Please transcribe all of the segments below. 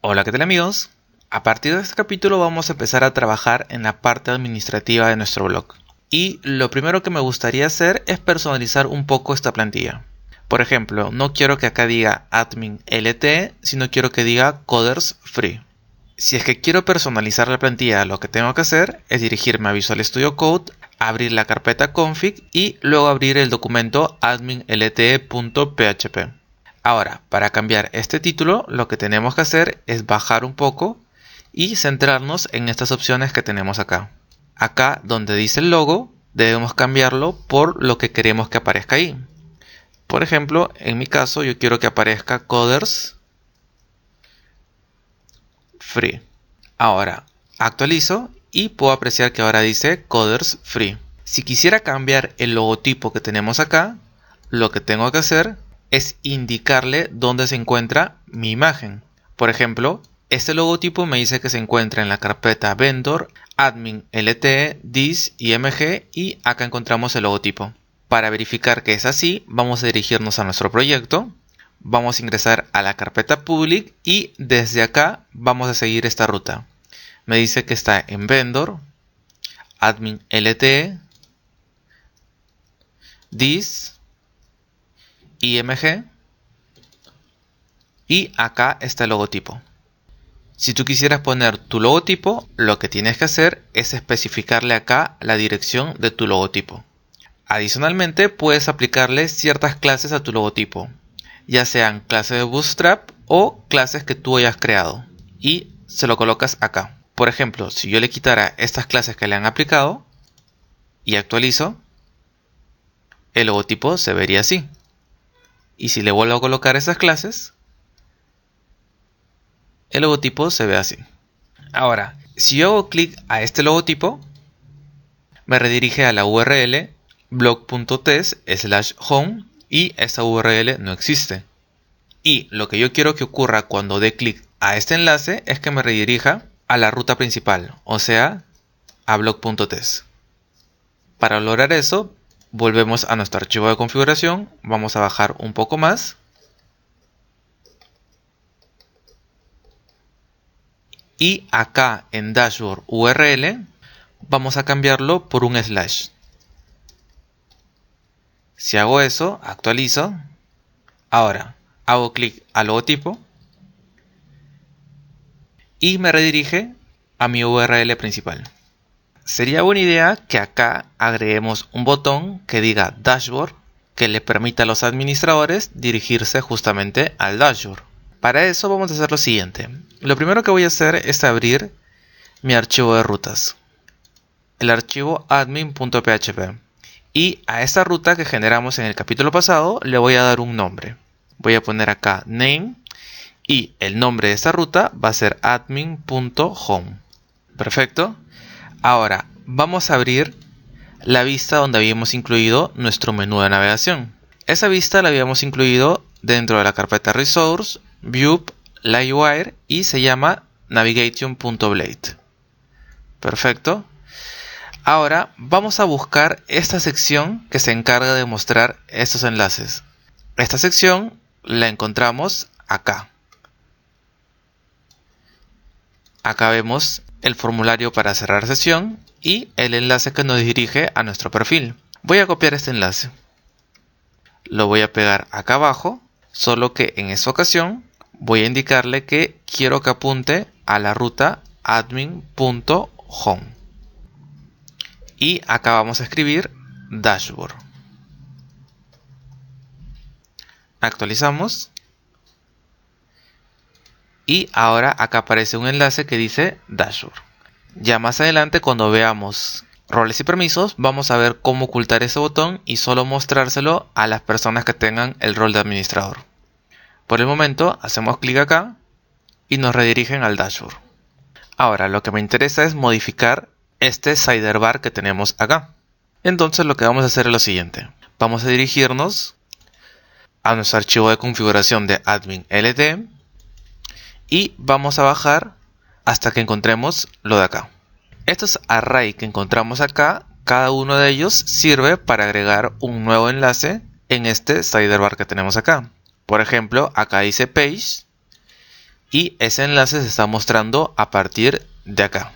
Hola, ¿qué tal amigos? A partir de este capítulo vamos a empezar a trabajar en la parte administrativa de nuestro blog. Y lo primero que me gustaría hacer es personalizar un poco esta plantilla. Por ejemplo, no quiero que acá diga admin LT, sino quiero que diga coders free. Si es que quiero personalizar la plantilla, lo que tengo que hacer es dirigirme a Visual Studio Code, abrir la carpeta config y luego abrir el documento admin.lte.php. Ahora, para cambiar este título, lo que tenemos que hacer es bajar un poco y centrarnos en estas opciones que tenemos acá. Acá donde dice el logo, debemos cambiarlo por lo que queremos que aparezca ahí. Por ejemplo, en mi caso yo quiero que aparezca Coders Free. Ahora, actualizo y puedo apreciar que ahora dice Coders Free. Si quisiera cambiar el logotipo que tenemos acá, lo que tengo que hacer es indicarle dónde se encuentra mi imagen. Por ejemplo, este logotipo me dice que se encuentra en la carpeta vendor, admin, lt, dis, img y acá encontramos el logotipo. Para verificar que es así, vamos a dirigirnos a nuestro proyecto, vamos a ingresar a la carpeta public y desde acá vamos a seguir esta ruta. Me dice que está en vendor, admin, lt, dis, img y acá está el logotipo. Si tú quisieras poner tu logotipo, lo que tienes que hacer es especificarle acá la dirección de tu logotipo. Adicionalmente, puedes aplicarle ciertas clases a tu logotipo, ya sean clases de Bootstrap o clases que tú hayas creado, y se lo colocas acá. Por ejemplo, si yo le quitara estas clases que le han aplicado y actualizo, el logotipo se vería así. Y si le vuelvo a colocar esas clases, el logotipo se ve así. Ahora, si yo hago clic a este logotipo, me redirige a la URL blog.ts/home y esta URL no existe. Y lo que yo quiero que ocurra cuando dé clic a este enlace es que me redirija a la ruta principal, o sea, a blog.ts. Para lograr eso, volvemos a nuestro archivo de configuración, vamos a bajar un poco más. Y acá en Dashboard URL vamos a cambiarlo por un slash. Si hago eso, actualizo. Ahora hago clic al logotipo y me redirige a mi URL principal. Sería buena idea que acá agreguemos un botón que diga Dashboard, que le permita a los administradores dirigirse justamente al dashboard. Para eso vamos a hacer lo siguiente. Lo primero que voy a hacer es abrir mi archivo de rutas, el archivo admin.php, y a esta ruta que generamos en el capítulo pasado le voy a dar un nombre. Voy a poner acá name y el nombre de esta ruta va a ser admin.home. Perfecto. Ahora vamos a abrir la vista donde habíamos incluido nuestro menú de navegación. Esa vista la habíamos incluido dentro de la carpeta Resource, View, Livewire y se llama Navigation.blade. Perfecto. Ahora vamos a buscar esta sección que se encarga de mostrar estos enlaces. Esta sección la encontramos acá. Acá vemos el formulario para cerrar sesión y el enlace que nos dirige a nuestro perfil. Voy a copiar este enlace. Lo voy a pegar acá abajo, solo que en esta ocasión voy a indicarle que quiero que apunte a la ruta admin.home. Y acá vamos a escribir dashboard. Actualizamos. Y ahora acá aparece un enlace que dice dashboard. Ya más adelante, cuando veamos roles y permisos, vamos a ver cómo ocultar ese botón y solo mostrárselo a las personas que tengan el rol de administrador. Por el momento hacemos clic acá y nos redirigen al dashboard. Ahora lo que me interesa es modificar este sidebar que tenemos acá. Entonces lo que vamos a hacer es lo siguiente. Vamos a dirigirnos a nuestro archivo de configuración de admin lt y vamos a bajar hasta que encontremos lo de acá. Estos arrays que encontramos acá, cada uno de ellos sirve para agregar un nuevo enlace en este sidebar que tenemos acá. Por ejemplo, acá dice page y ese enlace se está mostrando a partir de acá.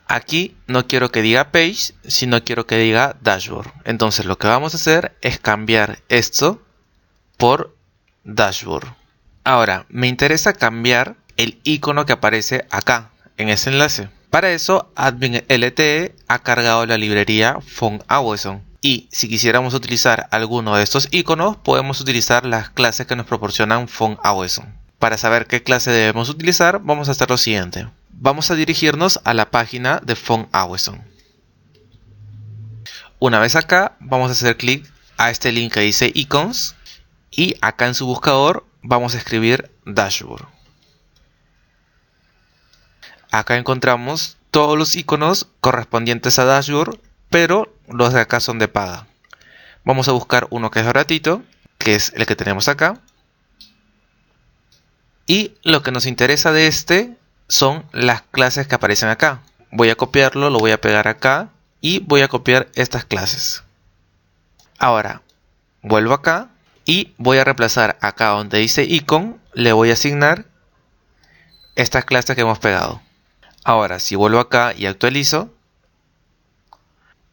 Aquí no quiero que diga page, sino quiero que diga dashboard. Entonces lo que vamos a hacer es cambiar esto por dashboard. Ahora, me interesa cambiar el icono que aparece acá, en ese enlace. Para eso, Admin LTE ha cargado la librería PhoneAwesome. Y si quisiéramos utilizar alguno de estos iconos, podemos utilizar las clases que nos proporcionan PhoneAwesome. Para saber qué clase debemos utilizar, vamos a hacer lo siguiente. Vamos a dirigirnos a la página de PhoneAwesome. Una vez acá, vamos a hacer clic a este link que dice Icons. Y acá en su buscador vamos a escribir Dashboard. Acá encontramos todos los iconos correspondientes a Dashboard, pero los de acá son de paga. Vamos a buscar uno que es baratito, que es el que tenemos acá. Y lo que nos interesa de este son las clases que aparecen acá. Voy a copiarlo, lo voy a pegar acá y voy a copiar estas clases. Ahora, vuelvo acá y voy a reemplazar acá donde dice icon, le voy a asignar estas clases que hemos pegado. Ahora, si vuelvo acá y actualizo,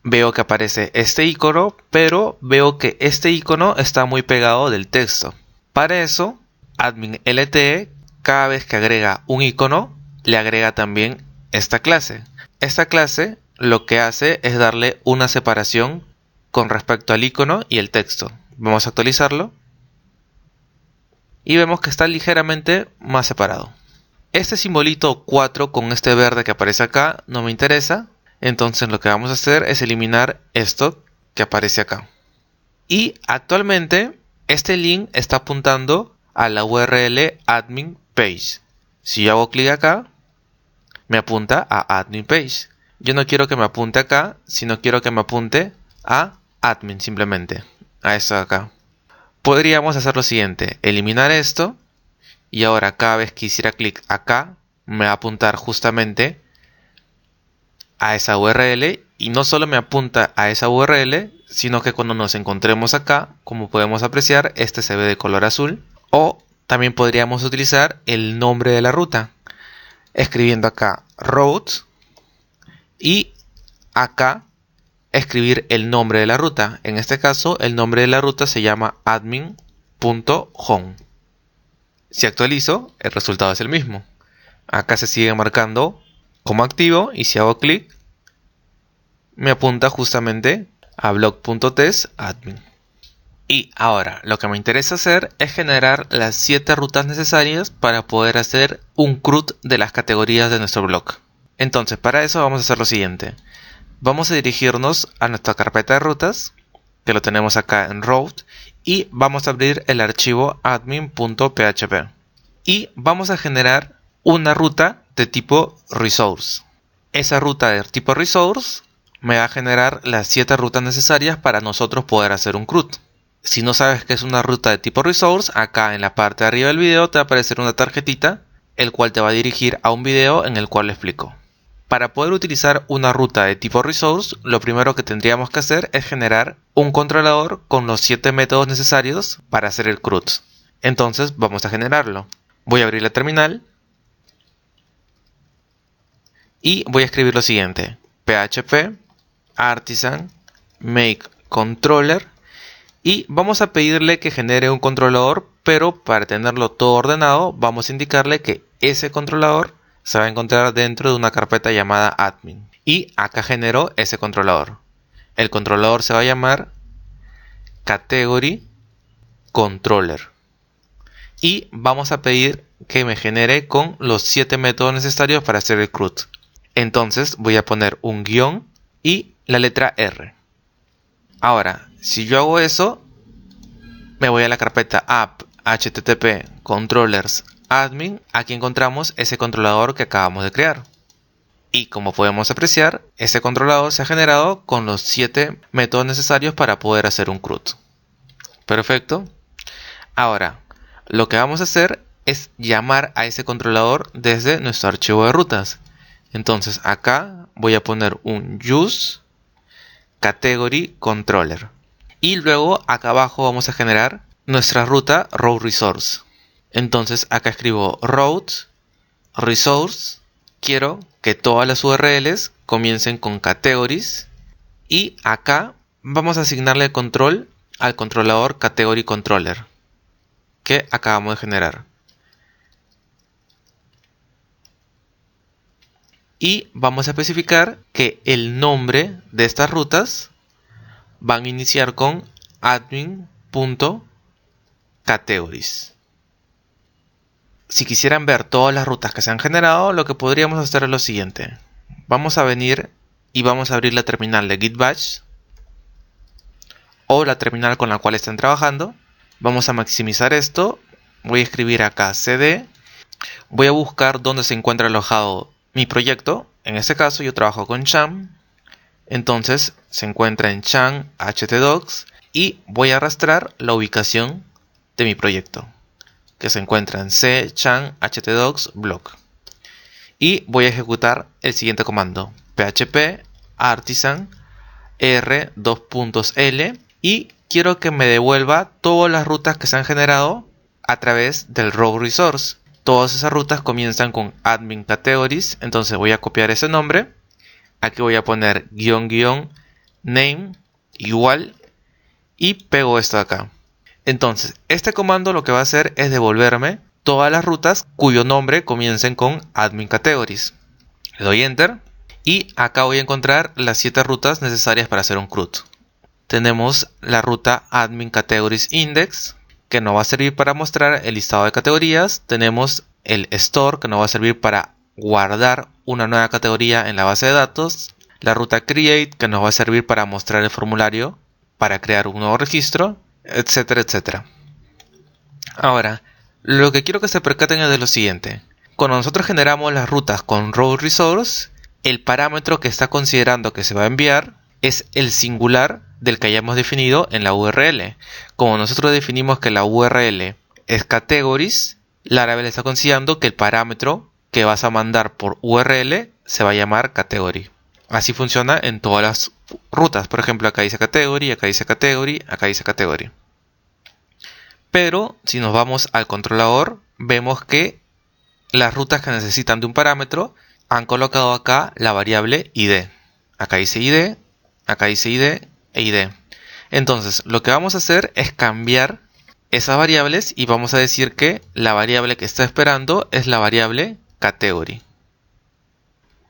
veo que aparece este icono, pero veo que este icono está muy pegado del texto. Para eso, Admin LTE, cada vez que agrega un icono, le agrega también esta clase. Esta clase lo que hace es darle una separación con respecto al icono y el texto. Vamos a actualizarlo y vemos que está ligeramente más separado. Este simbolito 4 con este verde que aparece acá no me interesa, entonces lo que vamos a hacer es eliminar esto que aparece acá. Y actualmente este link está apuntando a la URL admin page. Si yo hago clic acá, me apunta a admin page. Yo no quiero que me apunte acá, sino quiero que me apunte a admin simplemente, a esto de acá. Podríamos hacer lo siguiente, eliminar esto y ahora cada vez que hiciera clic acá me va a apuntar justamente a esa URL y no solo me apunta a esa URL, sino que cuando nos encontremos acá, como podemos apreciar, este se ve de color azul. O también podríamos utilizar el nombre de la ruta, escribiendo acá route y acá escribir el nombre de la ruta. En este caso, el nombre de la ruta se llama admin.home. Si actualizo, el resultado es el mismo. Acá se sigue marcando como activo y si hago clic, me apunta justamente a blog.test admin. Y ahora, lo que me interesa hacer es generar las 7 rutas necesarias para poder hacer un CRUD de las categorías de nuestro blog. Entonces, para eso vamos a hacer lo siguiente. Vamos a dirigirnos a nuestra carpeta de rutas, que lo tenemos acá en route, y vamos a abrir el archivo admin.php. Y vamos a generar una ruta de tipo resource. Esa ruta de tipo resource me va a generar las 7 rutas necesarias para nosotros poder hacer un CRUD. Si no sabes qué es una ruta de tipo resource, acá en la parte de arriba del video te va a aparecer una tarjetita, el cual te va a dirigir a un video en el cual lo explico. Para poder utilizar una ruta de tipo resource, lo primero que tendríamos que hacer es generar un controlador con los 7 métodos necesarios para hacer el CRUD. Entonces vamos a generarlo. Voy a abrir la terminal y voy a escribir lo siguiente: php artisan make controller, y vamos a pedirle que genere un controlador, pero para tenerlo todo ordenado vamos a indicarle que ese controlador se va a encontrar dentro de una carpeta llamada admin. Y acá generó ese controlador. El controlador se va a llamar category controller. Y vamos a pedir que me genere con los 7 métodos necesarios para hacer el CRUD. Entonces voy a poner un guión y la letra R. Ahora, si yo hago eso, me voy a la carpeta app http controllers admin. Aquí encontramos ese controlador que acabamos de crear. Y como podemos apreciar, ese controlador se ha generado con los 7 métodos necesarios para poder hacer un CRUD. Perfecto. Ahora, lo que vamos a hacer es llamar a ese controlador desde nuestro archivo de rutas. Entonces acá voy a poner un use category controller. Y luego acá abajo vamos a generar nuestra ruta row resource. Entonces acá escribo route resource. Quiero que todas las URLs comiencen con categories. Y acá vamos a asignarle control al controlador category controller que acabamos de generar. Y vamos a especificar que el nombre de estas rutas van a iniciar con admin.categories. Si quisieran ver todas las rutas que se han generado, lo que podríamos hacer es lo siguiente. Vamos a venir y vamos a abrir la terminal de Git Bash o la terminal con la cual estén trabajando. Vamos a maximizar esto. Voy a escribir acá cd. Voy a buscar dónde se encuentra alojado mi proyecto. En este caso yo trabajo con Cham. Entonces se encuentra en Cham htdocs y voy a arrastrar la ubicación de mi proyecto, que se encuentra en c cham htdocs block. Y voy a ejecutar el siguiente comando: php artisan r:2.l, y quiero que me devuelva todas las rutas que se han generado a través del row resource. Todas esas rutas comienzan con admin categories, entonces voy a copiar ese nombre. Aquí voy a poner --name igual y pego esto de acá. Entonces este comando lo que va a hacer es devolverme todas las rutas cuyo nombre comiencen con admin categories. Le doy enter y acá voy a encontrar las 7 rutas necesarias para hacer un CRUD. Tenemos la ruta admin categories index, que nos va a servir para mostrar el listado de categorías. Tenemos el store, que nos va a servir para guardar una nueva categoría en la base de datos. La ruta create, que nos va a servir para mostrar el formulario para crear un nuevo registro, etcétera, etcétera. Ahora, lo que quiero que se percaten es de lo siguiente. Cuando nosotros generamos las rutas con row resource, el parámetro que está considerando que se va a enviar es el singular del que hayamos definido en la URL. Como nosotros definimos que la URL es categories, Laravel está considerando que el parámetro que vas a mandar por URL se va a llamar category. Así funciona en todas las rutas. Por ejemplo, acá dice category, acá dice category, acá dice category. Pero si nos vamos al controlador, vemos que las rutas que necesitan de un parámetro han colocado acá la variable id. Acá dice id, acá dice id e id. Entonces lo que vamos a hacer es cambiar esas variables y vamos a decir que la variable que está esperando es la variable category.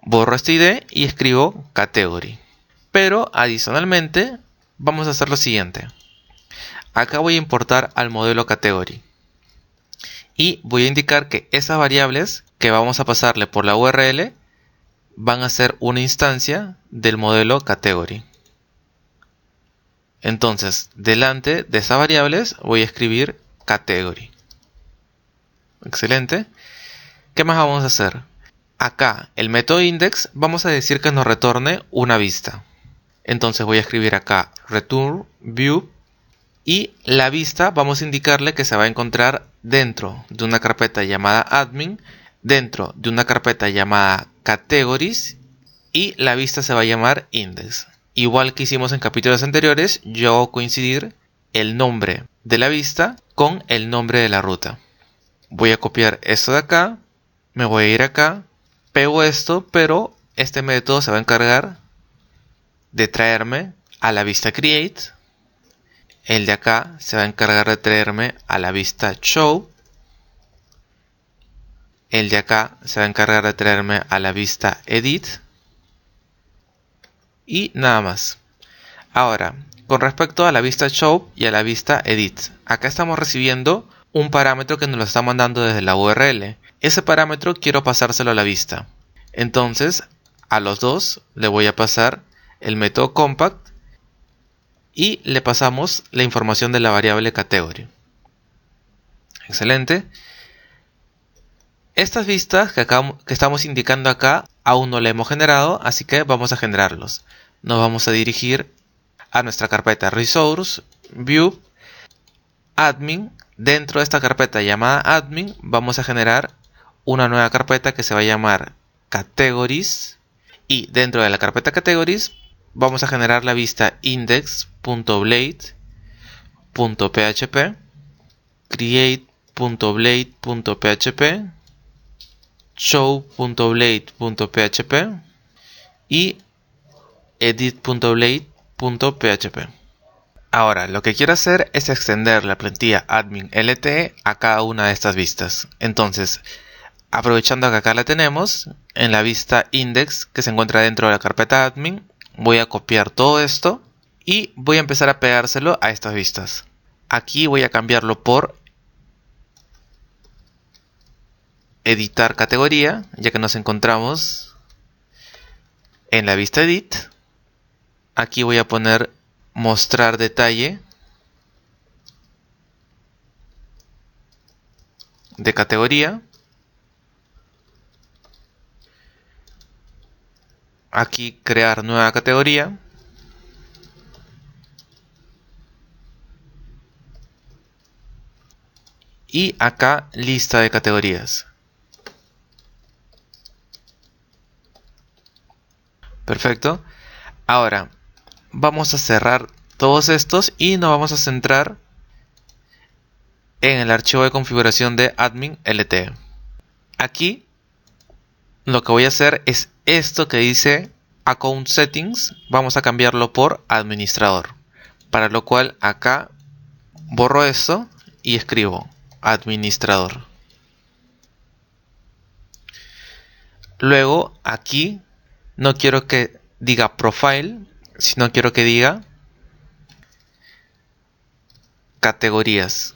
Borro este id y escribo category. Pero adicionalmente vamos a hacer lo siguiente. Acá voy a importar al modelo category y voy a indicar que esas variables que vamos a pasarle por la URL van a ser una instancia del modelo category. Entonces, delante de esas variables voy a escribir category. Excelente. ¿Qué más vamos a hacer? Acá, el método index, vamos a decir que nos retorne una vista. Entonces voy a escribir acá return view. Y la vista vamos a indicarle que se va a encontrar dentro de una carpeta llamada admin, dentro de una carpeta llamada categories, y la vista se va a llamar index. Igual que hicimos en capítulos anteriores, yo hago coincidir el nombre de la vista con el nombre de la ruta. Voy a copiar esto de acá, me voy a ir acá, pego esto, pero este método se va a encargar de traerme a la vista create. El de acá se va a encargar de traerme a la vista show. El de acá se va a encargar de traerme a la vista edit. Y nada más. Ahora, con respecto a la vista show y a la vista edit, acá estamos recibiendo un parámetro que nos lo está mandando desde la URL. Ese parámetro quiero pasárselo a la vista. Entonces, a los dos le voy a pasar el método compact y le pasamos la información de la variable category. Excelente. Estas vistas que estamos indicando acá aún no la hemos generado, así que vamos a generarlos. Nos vamos a dirigir a nuestra carpeta resource, view, admin. Dentro de esta carpeta llamada admin vamos a generar una nueva carpeta que se va a llamar categories, y dentro de la carpeta categories vamos a generar la vista index.blade.php, create get.blade.php, show.blade.php y edit.blade.php. Ahora, lo que quiero hacer es extender la plantilla admin LTE a cada una de estas vistas. Entonces, aprovechando que acá la tenemos, en la vista index que se encuentra dentro de la carpeta admin, voy a copiar todo esto y voy a empezar a pegárselo a estas vistas. Aquí voy a cambiarlo por editar categoría, ya que nos encontramos en la vista edit. Aquí voy a poner mostrar detalle de categoría. Aquí crear nueva categoría. Y acá lista de categorías. Perfecto. Ahora vamos a cerrar todos estos y nos vamos a centrar en el archivo de configuración de admin LTE. Aquí lo que voy a hacer es esto que dice account settings, vamos a cambiarlo por administrador, para lo cual acá borro esto y escribo administrador. Luego aquí no quiero que diga profile, sino quiero que diga categorías.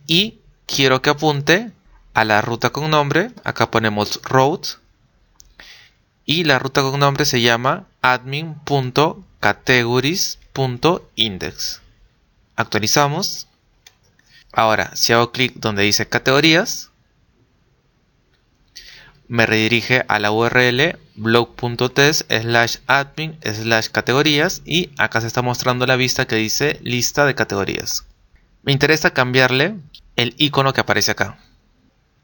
Y quiero que apunte a la ruta con nombre. Acá ponemos route. Y la ruta con nombre se llama admin.categories.index. Actualizamos. Ahora, si hago clic donde dice categorías, me redirige a la URL blog.test/admin/categorías y acá se está mostrando la vista que dice lista de categorías. Me interesa cambiarle el icono que aparece acá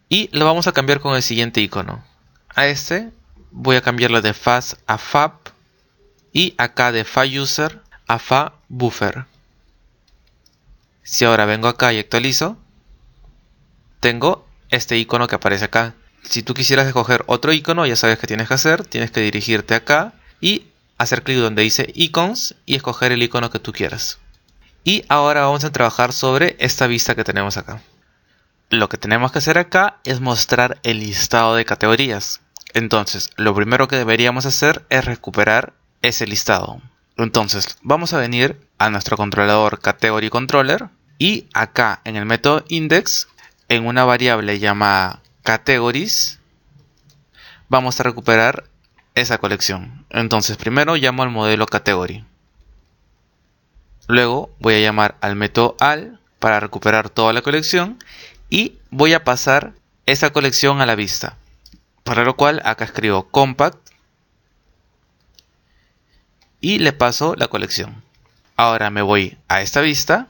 y lo vamos a cambiar con el siguiente icono. A este voy a cambiarlo de fast a fab y acá de FAUser a FABuffer. Si ahora vengo acá y actualizo, tengo este icono que aparece acá. Si tú quisieras escoger otro icono, ya sabes qué tienes que hacer. Tienes que dirigirte acá y hacer clic donde dice icons y escoger el icono que tú quieras. Y ahora vamos a trabajar sobre esta vista que tenemos acá. Lo que tenemos que hacer acá es mostrar el listado de categorías. Entonces, lo primero que deberíamos hacer es recuperar ese listado. Entonces, vamos a venir a nuestro controlador category controller y acá en el método index, en una variable llamada categories, vamos a recuperar esa colección. Entonces, primero llamo al modelo category. Luego voy a llamar al método al para recuperar toda la colección y voy a pasar esa colección a la vista. Para lo cual acá escribo compact y le paso la colección. Ahora me voy a esta vista.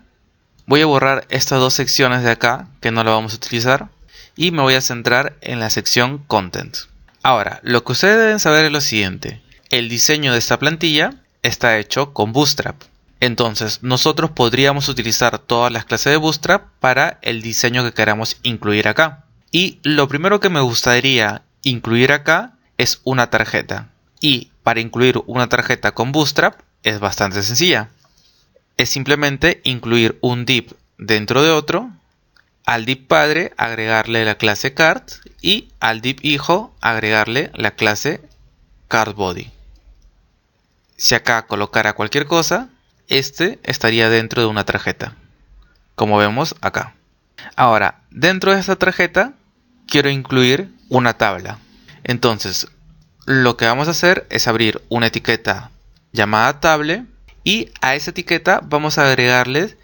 Voy a borrar estas dos secciones de acá que no la vamos a utilizar y me voy a centrar en la sección content. Ahora, lo que ustedes deben saber es lo siguiente. El diseño de esta plantilla está hecho con Bootstrap. Entonces, nosotros podríamos utilizar todas las clases de Bootstrap para el diseño que queramos incluir acá. Y lo primero que me gustaría incluir acá es una tarjeta. Y para incluir una tarjeta con Bootstrap es bastante sencilla. Es simplemente incluir un div dentro de otro, al div padre agregarle la clase card y al div hijo agregarle la clase cardBody. Si acá colocara cualquier cosa, este estaría dentro de una tarjeta, como vemos acá. Ahora, dentro de esta tarjeta quiero incluir una tabla. Entonces, lo que vamos a hacer es abrir una etiqueta llamada table y a esa etiqueta vamos a agregarle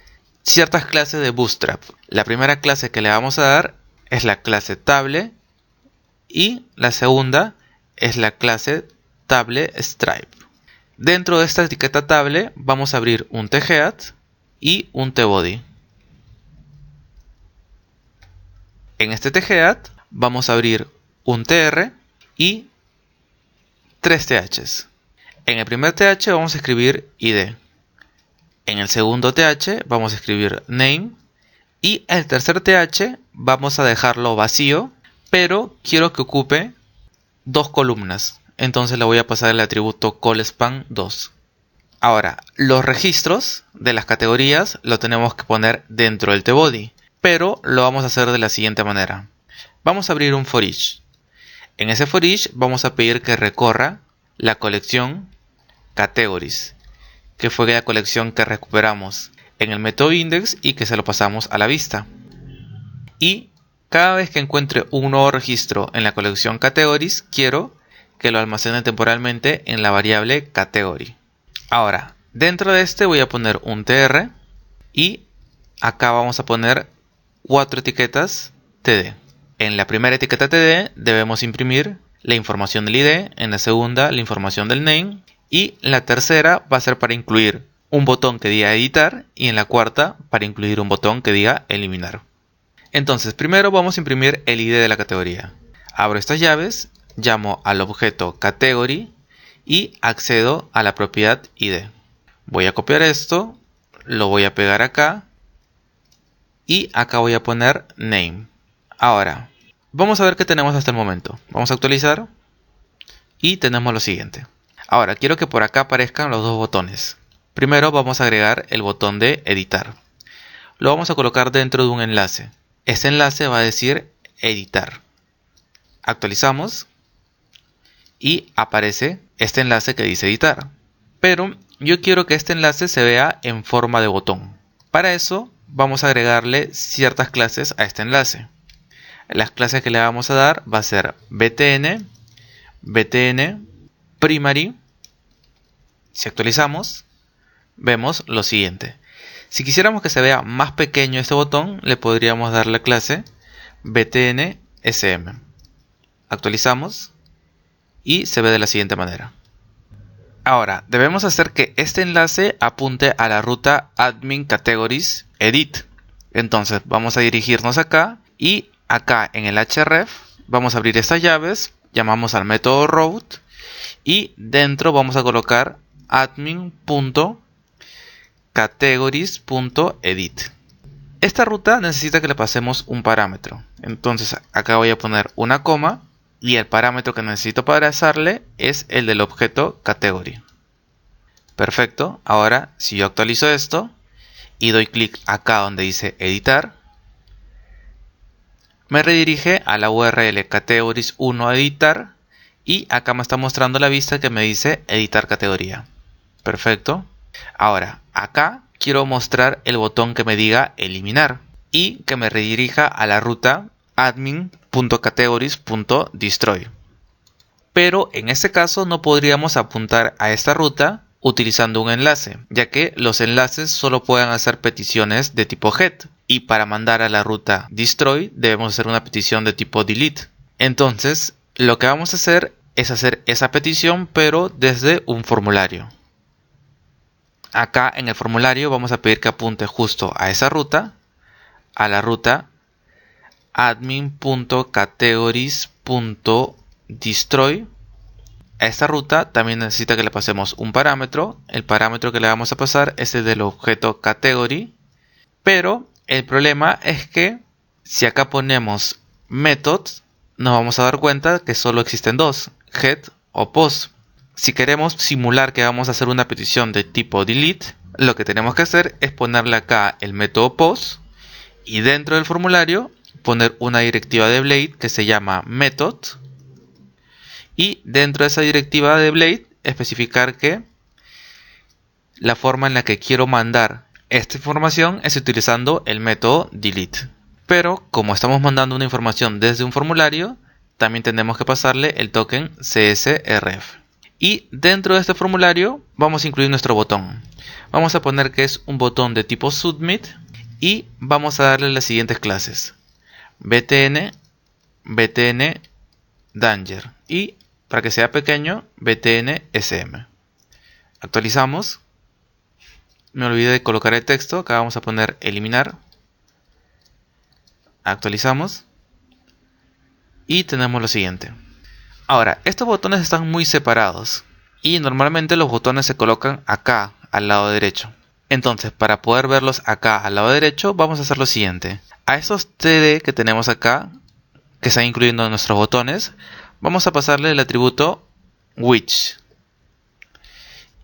ciertas clases de Bootstrap. La primera clase que le vamos a dar es la clase table y la segunda es la clase table stripe. Dentro de esta etiqueta table vamos a abrir un thead y un tbody. En este thead vamos a abrir un tr y 3 ths. En el primer th vamos a escribir id. En el segundo th vamos a escribir name Y el tercer TH vamos a dejarlo vacío, pero quiero que ocupe dos columnas. Entonces le voy a pasar el atributo callSpan2. Ahora, los registros de las categorías lo tenemos que poner dentro del tbody, pero lo vamos a hacer de la siguiente manera. Vamos a abrir un for each. En ese for each vamos a pedir que recorra la colección categories, que fue la colección que recuperamos en el método index y que se lo pasamos a la vista. Y cada vez que encuentre un nuevo registro en la colección categories, quiero que lo almacene temporalmente en la variable category. Ahora, dentro de este voy a poner un tr y acá vamos a poner 4 etiquetas td. En la primera etiqueta td debemos imprimir la información del id, en la segunda la información del name y la tercera va a ser para incluir un botón que diga editar y en la cuarta para incluir un botón que diga eliminar. Entonces primero vamos a imprimir el id de la categoría. Abro estas llaves, llamo al objeto category y accedo a la propiedad id. Voy a copiar esto, lo voy a pegar acá y acá voy a poner name. Ahora, vamos a ver qué tenemos hasta el momento. Vamos a actualizar y tenemos lo siguiente. Ahora, quiero que por acá aparezcan los dos botones. Primero vamos a agregar el botón de editar. Lo vamos a colocar dentro de un enlace. Este enlace va a decir editar. Actualizamos y aparece este enlace que dice editar. Pero yo quiero que este enlace se vea en forma de botón. Para eso vamos a agregarle ciertas clases a este enlace. Las clases que le vamos a dar va a ser btn, btn primary. Si actualizamos, vemos lo siguiente. Si quisiéramos que se vea más pequeño este botón, le podríamos dar la clase btn sm. Actualizamos y se ve de la siguiente manera. Ahora, debemos hacer que este enlace apunte a la ruta admin categories edit. Entonces vamos a dirigirnos acá y acá en el href vamos a abrir estas llaves, llamamos al método route y dentro vamos a colocar admin.categories.edit. Esta ruta necesita que le pasemos un parámetro. Entonces acá voy a poner una coma y el parámetro que necesito pasarle es el del objeto category. Perfecto. Ahora si yo actualizo esto y doy clic acá donde dice editar, me redirige a la URL categories1 editar y acá me está mostrando la vista que me dice editar categoría. Perfecto. Ahora acá quiero mostrar el botón que me diga eliminar y que me redirija a la ruta admin.categories.destroy. Pero en este caso no podríamos apuntar a esta ruta utilizando un enlace, ya que los enlaces solo pueden hacer peticiones de tipo get y para mandar a la ruta destroy debemos hacer una petición de tipo delete. Entonces lo que vamos a hacer es hacer esa petición pero desde un formulario. Acá en el formulario vamos a pedir que apunte justo a esa ruta, a la ruta admin.categories.destroy. A esta ruta también necesita que le pasemos un parámetro. El parámetro que le vamos a pasar es el del objeto category. Pero el problema es que si acá ponemos methods, nos vamos a dar cuenta que solo existen dos, get o post. Si queremos simular que vamos a hacer una petición de tipo delete, lo que tenemos que hacer es ponerle acá el método post y dentro del formulario poner una directiva de Blade que se llama method y dentro de esa directiva de Blade especificar que la forma en la que quiero mandar esta información es utilizando el método delete. Pero como estamos mandando una información desde un formulario, también tenemos que pasarle el token CSRF. Y dentro de este formulario vamos a incluir nuestro botón. Vamos a poner que es un botón de tipo submit y vamos a darle las siguientes clases. btn, btn danger y para que sea pequeño btn sm. Actualizamos. Me olvidé de colocar el texto. Acá vamos a poner eliminar. Actualizamos. Y tenemos lo siguiente. Ahora, estos botones están muy separados. Y normalmente los botones se colocan acá, al lado derecho. Entonces, para poder verlos acá al lado derecho, vamos a hacer lo siguiente. A esos TD que tenemos acá, que están incluyendo en nuestros botones, vamos a pasarle el atributo which.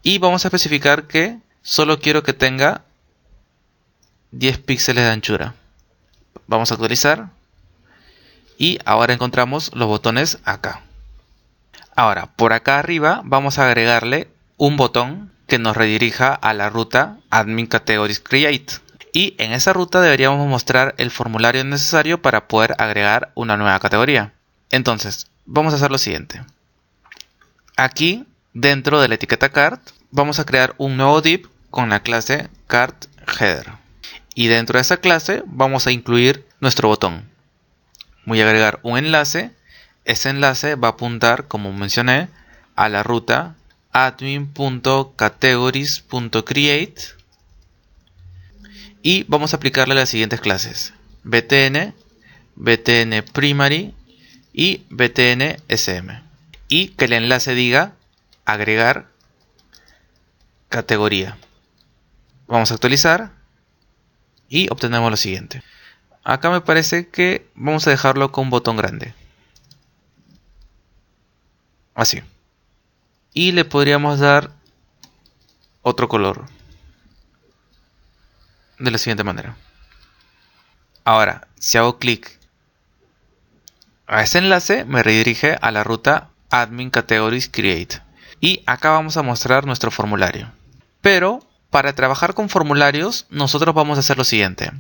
Y vamos a especificar que solo quiero que tenga 10 píxeles de anchura. Vamos a actualizar. Y ahora encontramos los botones acá. Ahora, por acá arriba vamos a agregarle un botón que nos redirija a la ruta Admin Categories Create. Y en esa ruta deberíamos mostrar el formulario necesario para poder agregar una nueva categoría. Entonces, vamos a hacer lo siguiente. Aquí, dentro de la etiqueta card, vamos a crear un nuevo div con la clase cardHeader. Y dentro de esa clase vamos a incluir nuestro botón. Voy a agregar un enlace. Ese enlace va a apuntar, como mencioné, a la ruta admin.categories.create y vamos a aplicarle las siguientes clases: btn, btn primary y btn sm, y que el enlace diga agregar categoría. Vamos a actualizar y obtenemos lo siguiente. Acá me parece que vamos a dejarlo con un botón grande, así, y le podríamos dar otro color de la siguiente manera. Ahora, si hago clic a ese enlace, me redirige a la ruta Admin Categories Create. Y acá vamos a mostrar nuestro formulario. Pero para trabajar con formularios, nosotros vamos a hacer lo siguiente.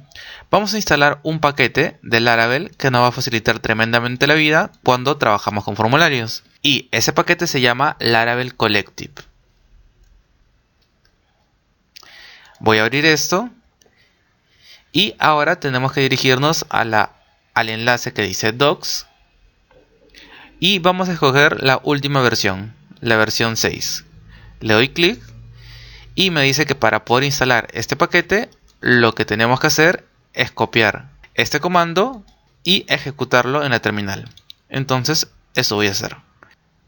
Vamos a instalar un paquete de Laravel que nos va a facilitar tremendamente la vida cuando trabajamos con formularios. Y ese paquete se llama Laravel Collective. Voy a abrir esto. Y ahora tenemos que dirigirnos al enlace que dice Docs. Y vamos a escoger la última versión, la versión 6. Le doy clic y me dice que para poder instalar este paquete, lo que tenemos que hacer es copiar este comando y ejecutarlo en la terminal. Entonces, eso voy a hacer.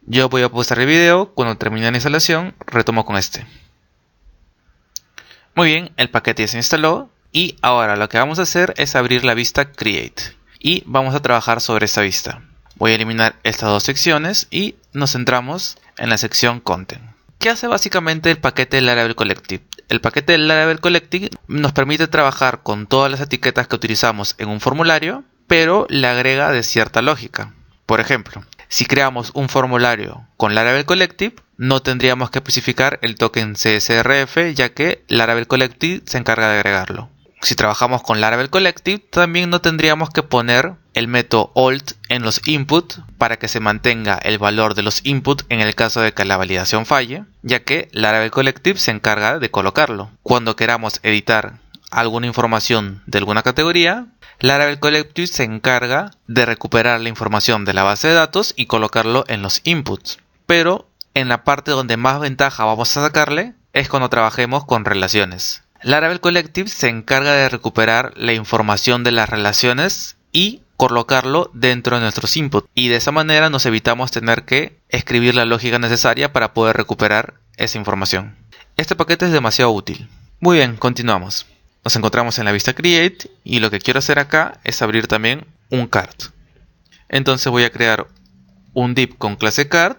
Yo voy a pausar el video. Cuando termine la instalación, retomo con este. Muy bien, el paquete ya se instaló. Y ahora lo que vamos a hacer es abrir la vista Create. Y vamos a trabajar sobre esta vista. Voy a eliminar estas dos secciones y nos centramos en la sección Content. ¿Qué hace básicamente el paquete de Laravel Collective? El paquete de Laravel Collective nos permite trabajar con todas las etiquetas que utilizamos en un formulario, pero le agrega de cierta lógica. Por ejemplo, si creamos un formulario con Laravel Collective, no tendríamos que especificar el token CSRF, ya que Laravel Collective se encarga de agregarlo. Si trabajamos con Laravel Collective, también no tendríamos que poner el método alt en los input para que se mantenga el valor de los input en el caso de que la validación falle, ya que Laravel Collective se encarga de colocarlo. Cuando queramos editar alguna información de alguna categoría, Laravel Collective se encarga de recuperar la información de la base de datos y colocarlo en los inputs. Pero en la parte donde más ventaja vamos a sacarle es cuando trabajemos con relaciones. Laravel Collective se encarga de recuperar la información de las relaciones y colocarlo dentro de nuestros inputs. Y de esa manera nos evitamos tener que escribir la lógica necesaria para poder recuperar esa información. Este paquete es demasiado útil. Muy bien, continuamos. Nos encontramos en la vista Create y lo que quiero hacer acá es abrir también un card. Entonces voy a crear un div con clase card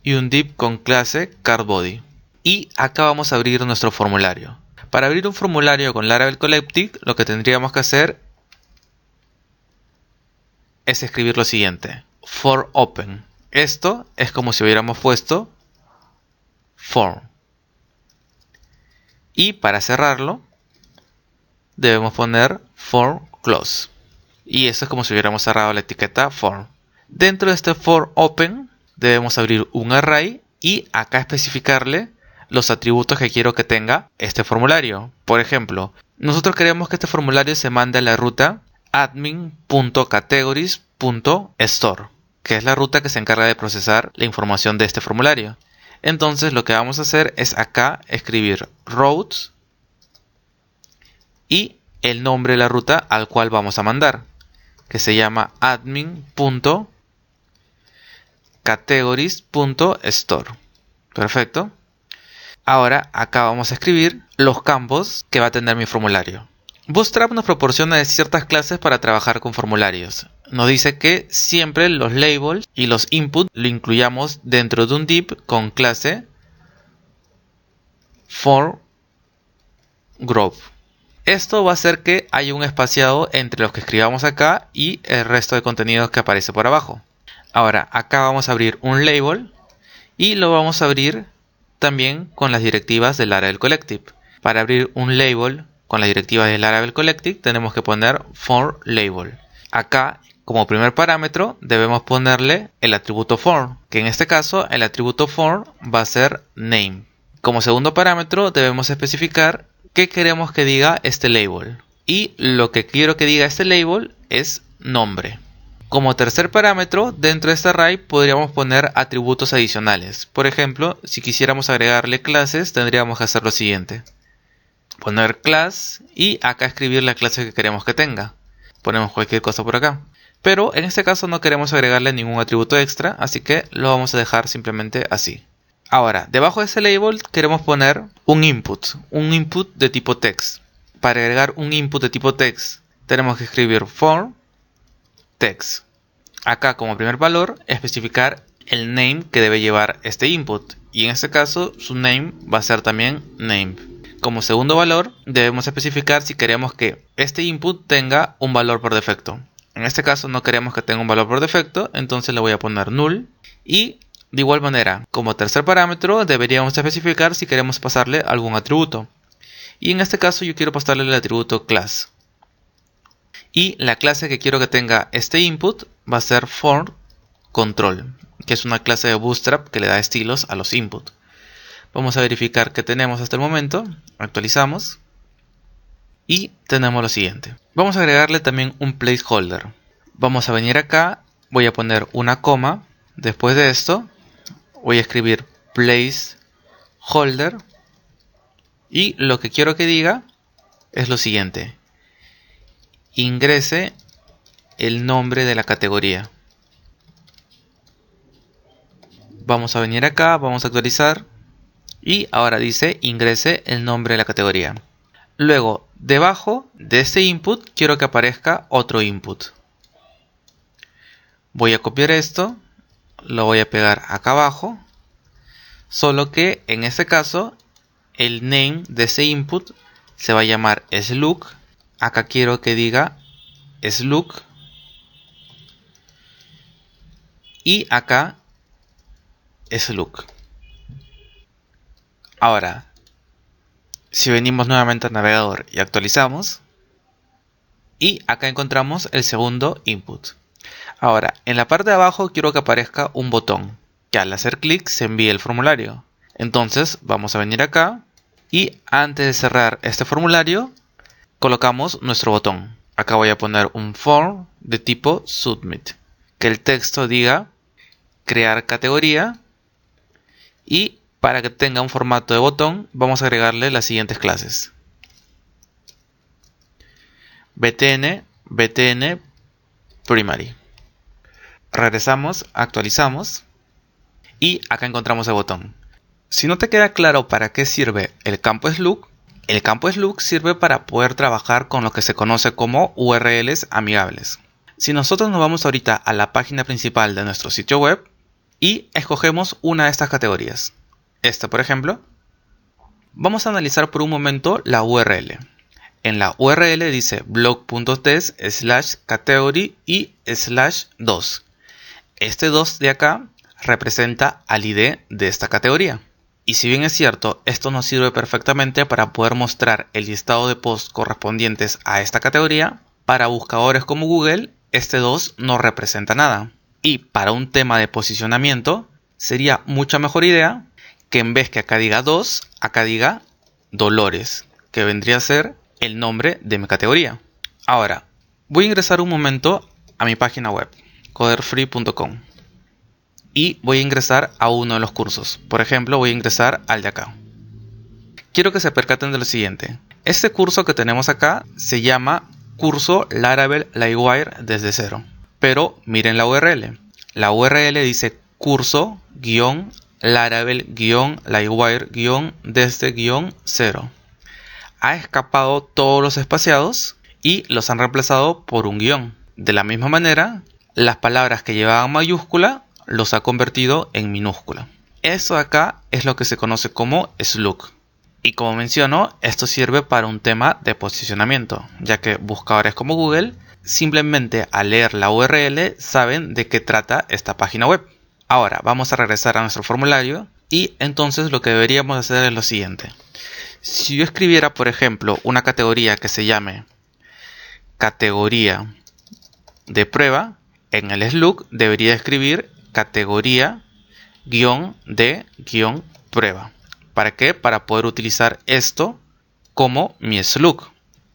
y un div con clase cardBody. Y acá vamos a abrir nuestro formulario. Para abrir un formulario con Laravel Collective, lo que tendríamos que hacer es escribir lo siguiente: for open. Esto es como si hubiéramos puesto form. Y para cerrarlo, debemos poner for close. Y eso es como si hubiéramos cerrado la etiqueta form. Dentro de este for open, debemos abrir un array y acá especificarle los atributos que quiero que tenga este formulario. Por ejemplo, nosotros queremos que este formulario se mande a la ruta admin.categories.store, que es la ruta que se encarga de procesar la información de este formulario. Entonces lo que vamos a hacer es acá escribir routes y el nombre de la ruta al cual vamos a mandar, que se llama admin.categories.store. Perfecto. Ahora acá vamos a escribir los campos que va a tener mi formulario. Bootstrap nos proporciona ciertas clases para trabajar con formularios. Nos dice que siempre los labels y los inputs lo incluyamos dentro de un div con clase forGroup. Esto va a hacer que haya un espaciado entre los que escribamos acá y el resto de contenidos que aparece por abajo. Ahora acá vamos a abrir un label y lo vamos a abrir también con las directivas del Laravel Collective. Para abrir un label con las directivas del Laravel Collective tenemos que poner forLabel. Acá, como primer parámetro, debemos ponerle el atributo for, que en este caso el atributo for va a ser name. Como segundo parámetro debemos especificar qué queremos que diga este label. Y lo que quiero que diga este label es nombre. Como tercer parámetro, dentro de este array podríamos poner atributos adicionales. Por ejemplo, si quisiéramos agregarle clases, tendríamos que hacer lo siguiente. Poner class y acá escribir la clase que queremos que tenga. Ponemos cualquier cosa por acá. Pero en este caso no queremos agregarle ningún atributo extra, así que lo vamos a dejar simplemente así. Ahora, debajo de ese label queremos poner un input de tipo text. Para agregar un input de tipo text, tenemos que escribir for text. Acá como primer valor, especificar el name que debe llevar este input. Y en este caso, su name va a ser también name. Como segundo valor, debemos especificar si queremos que este input tenga un valor por defecto. En este caso no queremos que tenga un valor por defecto, entonces le voy a poner null. Y de igual manera, como tercer parámetro, deberíamos especificar si queremos pasarle algún atributo. Y en este caso yo quiero pasarle el atributo class. Y la clase que quiero que tenga este input va a ser forControl, que es una clase de Bootstrap que le da estilos a los inputs. Vamos a verificar qué tenemos hasta el momento. Actualizamos. Y tenemos lo siguiente. Vamos a agregarle también un placeholder. Vamos a venir acá. Voy a poner una coma. Después de esto, voy a escribir placeholder. Y lo que quiero que diga es lo siguiente. Ingrese el nombre de la categoría. Vamos a venir acá. Vamos a actualizar. Y ahora dice ingrese el nombre de la categoría. Luego, debajo de este input, quiero que aparezca otro input. Voy a copiar esto, lo voy a pegar acá abajo. Solo que en este caso, el name de ese input se va a llamar slug. Acá quiero que diga slug. Y acá slug. Ahora, si venimos nuevamente al navegador y actualizamos, y acá encontramos el segundo input. Ahora, en la parte de abajo quiero que aparezca un botón, que al hacer clic se envíe el formulario. Entonces, vamos a venir acá, y antes de cerrar este formulario, colocamos nuestro botón. Acá voy a poner un form de tipo submit, que el texto diga crear categoría, y para que tenga un formato de botón, vamos a agregarle las siguientes clases. btn primary. Regresamos, actualizamos y acá encontramos el botón. Si no te queda claro para qué sirve el campo slug sirve para poder trabajar con lo que se conoce como URLs amigables. Si nosotros nos vamos ahorita a la página principal de nuestro sitio web y escogemos una de estas categorías, esta por ejemplo, vamos a analizar por un momento la URL. En la URL dice blog.test/category y /2. Este 2 de acá representa al ID de esta categoría. Y si bien es cierto, esto nos sirve perfectamente para poder mostrar el listado de posts correspondientes a esta categoría, para buscadores como Google, este 2 no representa nada. Y para un tema de posicionamiento, sería mucha mejor idea que en vez que acá diga 2, acá diga Dolores, que vendría a ser el nombre de mi categoría. Ahora, voy a ingresar un momento a mi página web, coderfree.com, y voy a ingresar a uno de los cursos. Por ejemplo, voy a ingresar al de acá. Quiero que se percaten de lo siguiente. Este curso que tenemos acá se llama Curso Laravel Livewire desde cero. Pero miren la URL. La URL dice curso-laravel Laravel-Livewire-desde-0. Ha escapado todos los espaciados y los han reemplazado por un guión. De la misma manera, las palabras que llevaban mayúscula los ha convertido en minúscula. Esto de acá es lo que se conoce como slug. Y como menciono, esto sirve para un tema de posicionamiento, ya que buscadores como Google simplemente al leer la URL saben de qué trata esta página web. Ahora vamos a regresar a nuestro formulario y entonces lo que deberíamos hacer es lo siguiente. Si yo escribiera, por ejemplo, una categoría que se llame categoría de prueba, en el slug debería escribir categoría-de-prueba. ¿Para qué? Para poder utilizar esto como mi slug.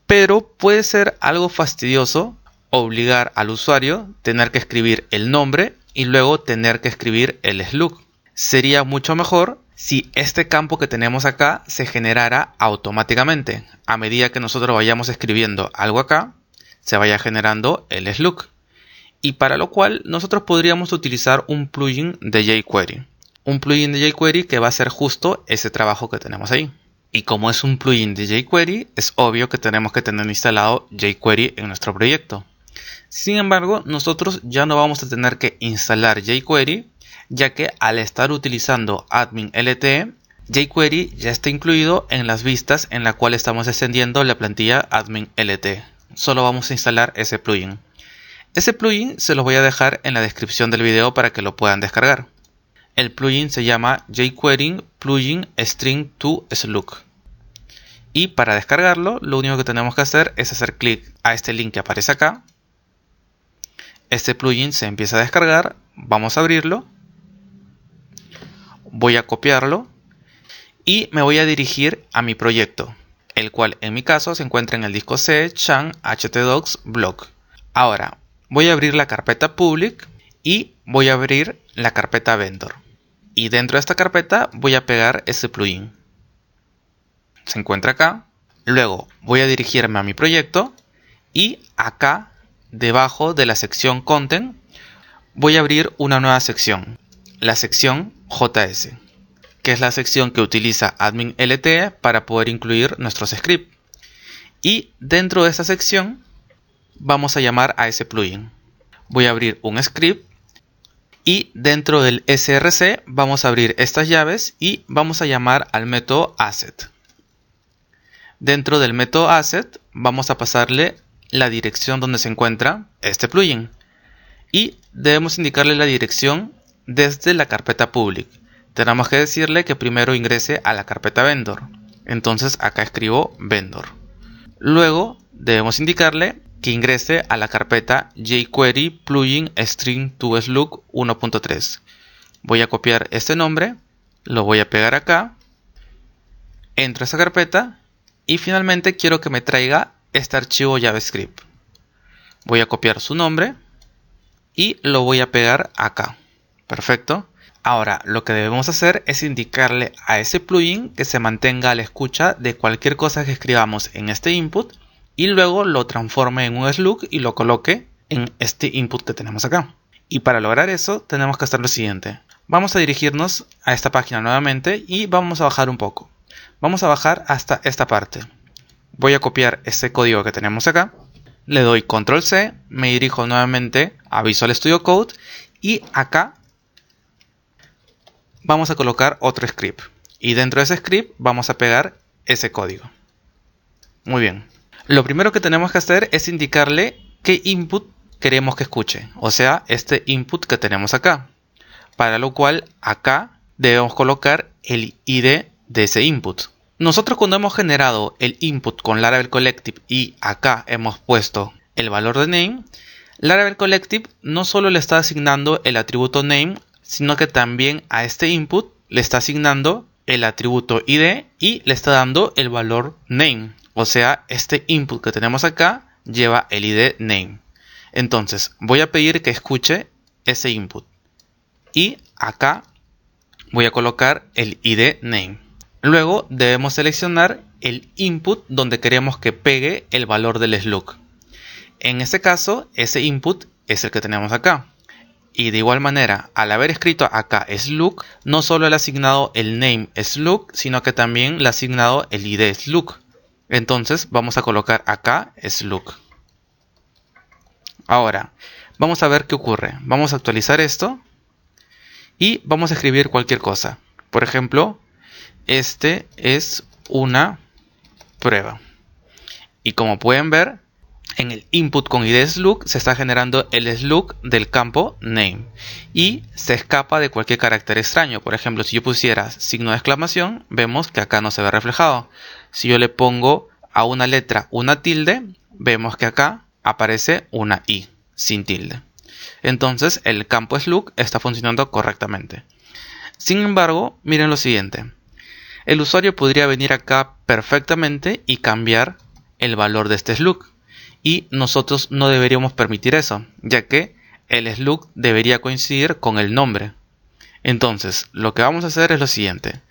Pero puede ser algo fastidioso obligar al usuario a tener que escribir el nombre y luego tener que escribir el slug. Sería mucho mejor si este campo que tenemos acá se generara automáticamente. A medida que nosotros vayamos escribiendo algo acá, se vaya generando el slug. Y para lo cual nosotros podríamos utilizar un plugin de jQuery. Un plugin de jQuery que va a hacer justo ese trabajo que tenemos ahí. Y como es un plugin de jQuery, es obvio que tenemos que tener instalado jQuery en nuestro proyecto. Sin embargo, nosotros ya no vamos a tener que instalar jQuery, ya que al estar utilizando admin LTE, jQuery ya está incluido en las vistas en la cual estamos extendiendo la plantilla admin LTE. Solo vamos a instalar ese plugin. Ese plugin se los voy a dejar en la descripción del video para que lo puedan descargar. El plugin se llama jQuery Plugin String to Slug. Y para descargarlo, lo único que tenemos que hacer es hacer clic a este link que aparece acá. Este plugin se empieza a descargar. Vamos a abrirlo. Voy a copiarlo. Y me voy a dirigir a mi proyecto, el cual en mi caso se encuentra en el disco C, Chan, htdocs, blog. Ahora, voy a abrir la carpeta public y voy a abrir la carpeta vendor. Y dentro de esta carpeta voy a pegar ese plugin. Se encuentra acá. Luego voy a dirigirme a mi proyecto y acá debajo de la sección content voy a abrir una nueva sección. La sección JS, que es la sección que utiliza admin LTE para poder incluir nuestros scripts. Y dentro de esta sección vamos a llamar a ese plugin. Voy a abrir un script. Y dentro del src vamos a abrir estas llaves y vamos a llamar al método asset. Dentro del método asset vamos a pasarle la dirección donde se encuentra este plugin. Y debemos indicarle la dirección desde la carpeta public. Tenemos que decirle que primero ingrese a la carpeta vendor. Entonces acá escribo vendor. Luego debemos indicarle que ingrese a la carpeta jQuery Plugin String to Slug 1.3. Voy a copiar este nombre, lo voy a pegar acá, entro a esa carpeta y finalmente quiero que me traiga este archivo JavaScript. Voy a copiar su nombre y lo voy a pegar acá. Perfecto. Ahora lo que debemos hacer es indicarle a ese plugin que se mantenga a la escucha de cualquier cosa que escribamos en este input y luego lo transforme en un slug y lo coloque en este input que tenemos acá. Y para lograr eso tenemos que hacer lo siguiente. Vamos a dirigirnos a esta página nuevamente y vamos a bajar un poco. Vamos a bajar hasta esta parte. Voy a copiar este código que tenemos acá. Le doy control C, me dirijo nuevamente a Visual Studio Code y acá vamos a colocar otro script. Y dentro de ese script vamos a pegar ese código. Muy bien. Lo primero que tenemos que hacer es indicarle qué input queremos que escuche, o sea, este input que tenemos acá. Para lo cual acá debemos colocar el ID de ese input. Nosotros cuando hemos generado el input con Laravel Collective y acá hemos puesto el valor de name, Laravel Collective no solo le está asignando el atributo name, sino que también a este input le está asignando el atributo ID y le está dando el valor name. O sea, este input que tenemos acá lleva el ID name. Entonces, voy a pedir que escuche ese input. Y acá voy a colocar el ID name. Luego debemos seleccionar el input donde queremos que pegue el valor del slug. En este caso, ese input es el que tenemos acá. Y de igual manera, al haber escrito acá slug, no solo le ha asignado el name slug, sino que también le ha asignado el id slug. Entonces vamos a colocar acá slug. Ahora, vamos a ver qué ocurre. Vamos a actualizar esto y vamos a escribir cualquier cosa. Por ejemplo, este es una prueba. Y como pueden ver, en el input con id slug se está generando el slug del campo name y se escapa de cualquier carácter extraño. Por ejemplo, si yo pusiera signo de exclamación, vemos que acá no se ve reflejado. Si yo le pongo a una letra una tilde, vemos que acá aparece una i sin tilde. Entonces el campo slug está funcionando correctamente. Sin embargo, miren lo siguiente. El usuario podría venir acá perfectamente y cambiar el valor de este slug. Y nosotros no deberíamos permitir eso, ya que el slug debería coincidir con el nombre. Entonces, lo que vamos a hacer es lo siguiente.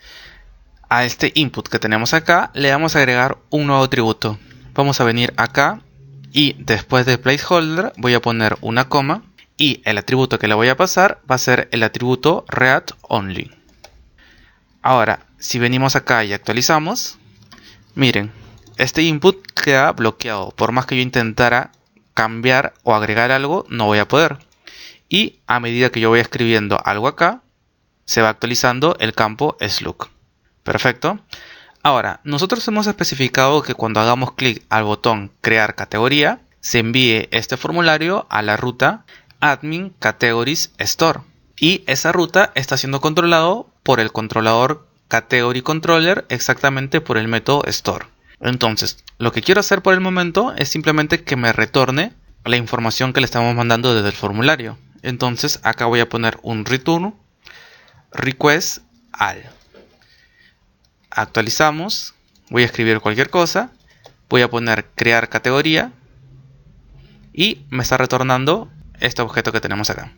A este input que tenemos acá, le vamos a agregar un nuevo atributo. Vamos a venir acá y después de placeholder voy a poner una coma. Y el atributo que le voy a pasar va a ser el atributo readOnly. Ahora, si venimos acá y actualizamos, miren. Este input queda bloqueado. Por más que yo intentara cambiar o agregar algo, no voy a poder. Y a medida que yo voy escribiendo algo acá, se va actualizando el campo slug. Perfecto. Ahora, nosotros hemos especificado que cuando hagamos clic al botón crear categoría, se envíe este formulario a la ruta admin categories store. Y esa ruta está siendo controlado por el controlador category controller, exactamente por el método store. Entonces, lo que quiero hacer por el momento es simplemente que me retorne la información que le estamos mandando desde el formulario. Entonces, acá voy a poner un return request all. Actualizamos, voy a escribir cualquier cosa, voy a poner crear categoría y me está retornando este objeto que tenemos acá.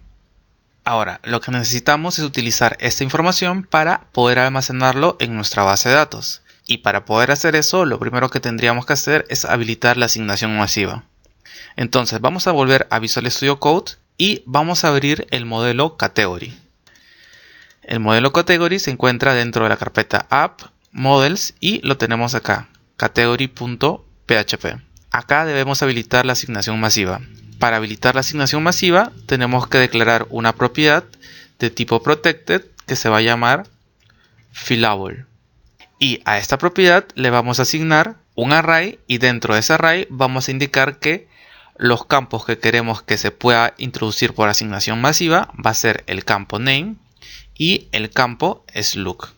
Ahora, lo que necesitamos es utilizar esta información para poder almacenarlo en nuestra base de datos. Y para poder hacer eso, lo primero que tendríamos que hacer es habilitar la asignación masiva. Entonces vamos a volver a Visual Studio Code y vamos a abrir el modelo Category. El modelo Category se encuentra dentro de la carpeta App, Models y lo tenemos acá, category.php. Acá debemos habilitar la asignación masiva. Para habilitar la asignación masiva tenemos que declarar una propiedad de tipo protected que se va a llamar fillable. Y a esta propiedad le vamos a asignar un array y dentro de ese array vamos a indicar que los campos que queremos que se pueda introducir por asignación masiva va a ser el campo name y el campo slug.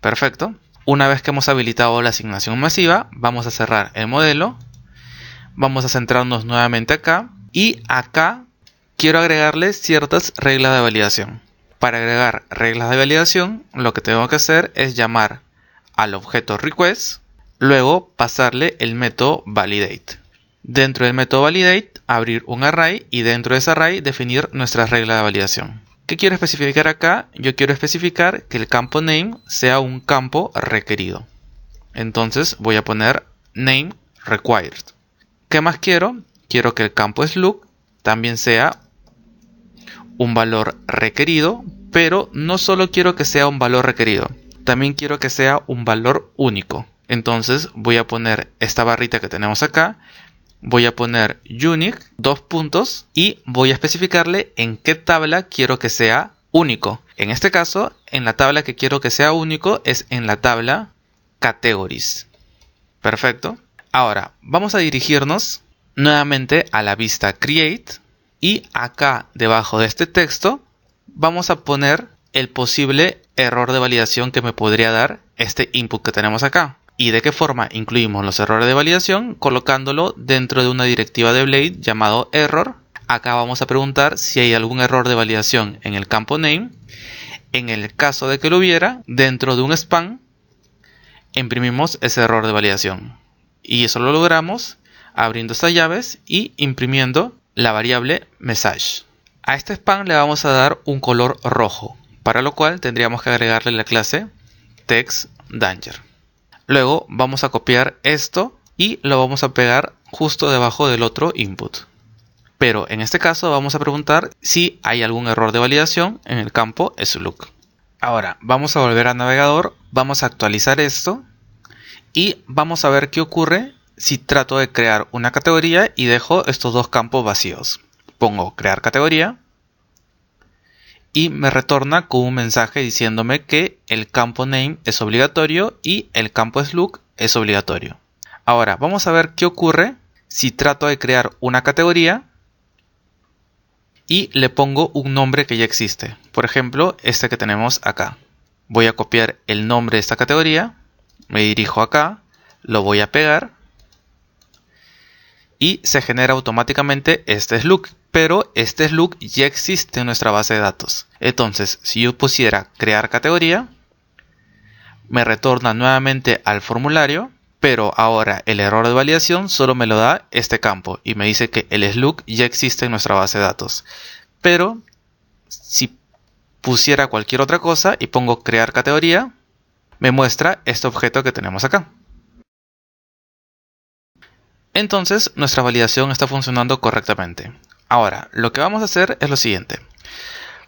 Perfecto. Una vez que hemos habilitado la asignación masiva, vamos a cerrar el modelo. Vamos a centrarnos nuevamente acá y acá quiero agregarle ciertas reglas de validación. Para agregar reglas de validación, lo que tengo que hacer es llamar al objeto request, luego pasarle el método validate. Dentro del método validate, abrir un array y dentro de ese array definir nuestra regla de validación. ¿Qué quiero especificar acá? Yo quiero especificar que el campo name sea un campo requerido. Entonces voy a poner name required. ¿Qué más quiero? Quiero que el campo slug también sea un valor requerido, pero no solo quiero que sea un valor requerido. También quiero que sea un valor único. Entonces voy a poner esta barrita que tenemos acá. Voy a poner unique, dos puntos, y voy a especificarle en qué tabla quiero que sea único. En este caso, en la tabla que quiero que sea único es en la tabla categories. Perfecto. Ahora, vamos a dirigirnos nuevamente a la vista create. Y acá, debajo de este texto, vamos a poner el posible error de validación que me podría dar este input que tenemos acá. ¿Y de qué forma incluimos los errores de validación? Colocándolo dentro de una directiva de Blade llamado error. Acá vamos a preguntar si hay algún error de validación en el campo name. En el caso de que lo hubiera, dentro de un span, imprimimos ese error de validación. Y eso lo logramos abriendo estas llaves y imprimiendo la variable message. A este span le vamos a dar un color rojo, para lo cual tendríamos que agregarle la clase textDanger. Luego vamos a copiar esto y lo vamos a pegar justo debajo del otro input. Pero en este caso vamos a preguntar si hay algún error de validación en el campo SLOOK. Ahora vamos a volver al navegador, vamos a actualizar esto y vamos a ver qué ocurre si trato de crear una categoría y dejo estos dos campos vacíos. Pongo crear categoría y me retorna con un mensaje diciéndome que el campo name es obligatorio y el campo SLOOK es obligatorio. Ahora vamos a ver qué ocurre si trato de crear una categoría y le pongo un nombre que ya existe. Por ejemplo, este que tenemos acá. Voy a copiar el nombre de esta categoría, me dirijo acá, lo voy a pegar y se genera automáticamente este SLOOK. Pero este SLOOK ya existe en nuestra base de datos. Entonces, si yo pusiera crear categoría, me retorna nuevamente al formulario, pero ahora el error de validación solo me lo da este campo y me dice que el SLOOK ya existe en nuestra base de datos. Pero si pusiera cualquier otra cosa y pongo crear categoría, me muestra este objeto que tenemos acá. Entonces nuestra validación está funcionando correctamente. Ahora, lo que vamos a hacer es lo siguiente.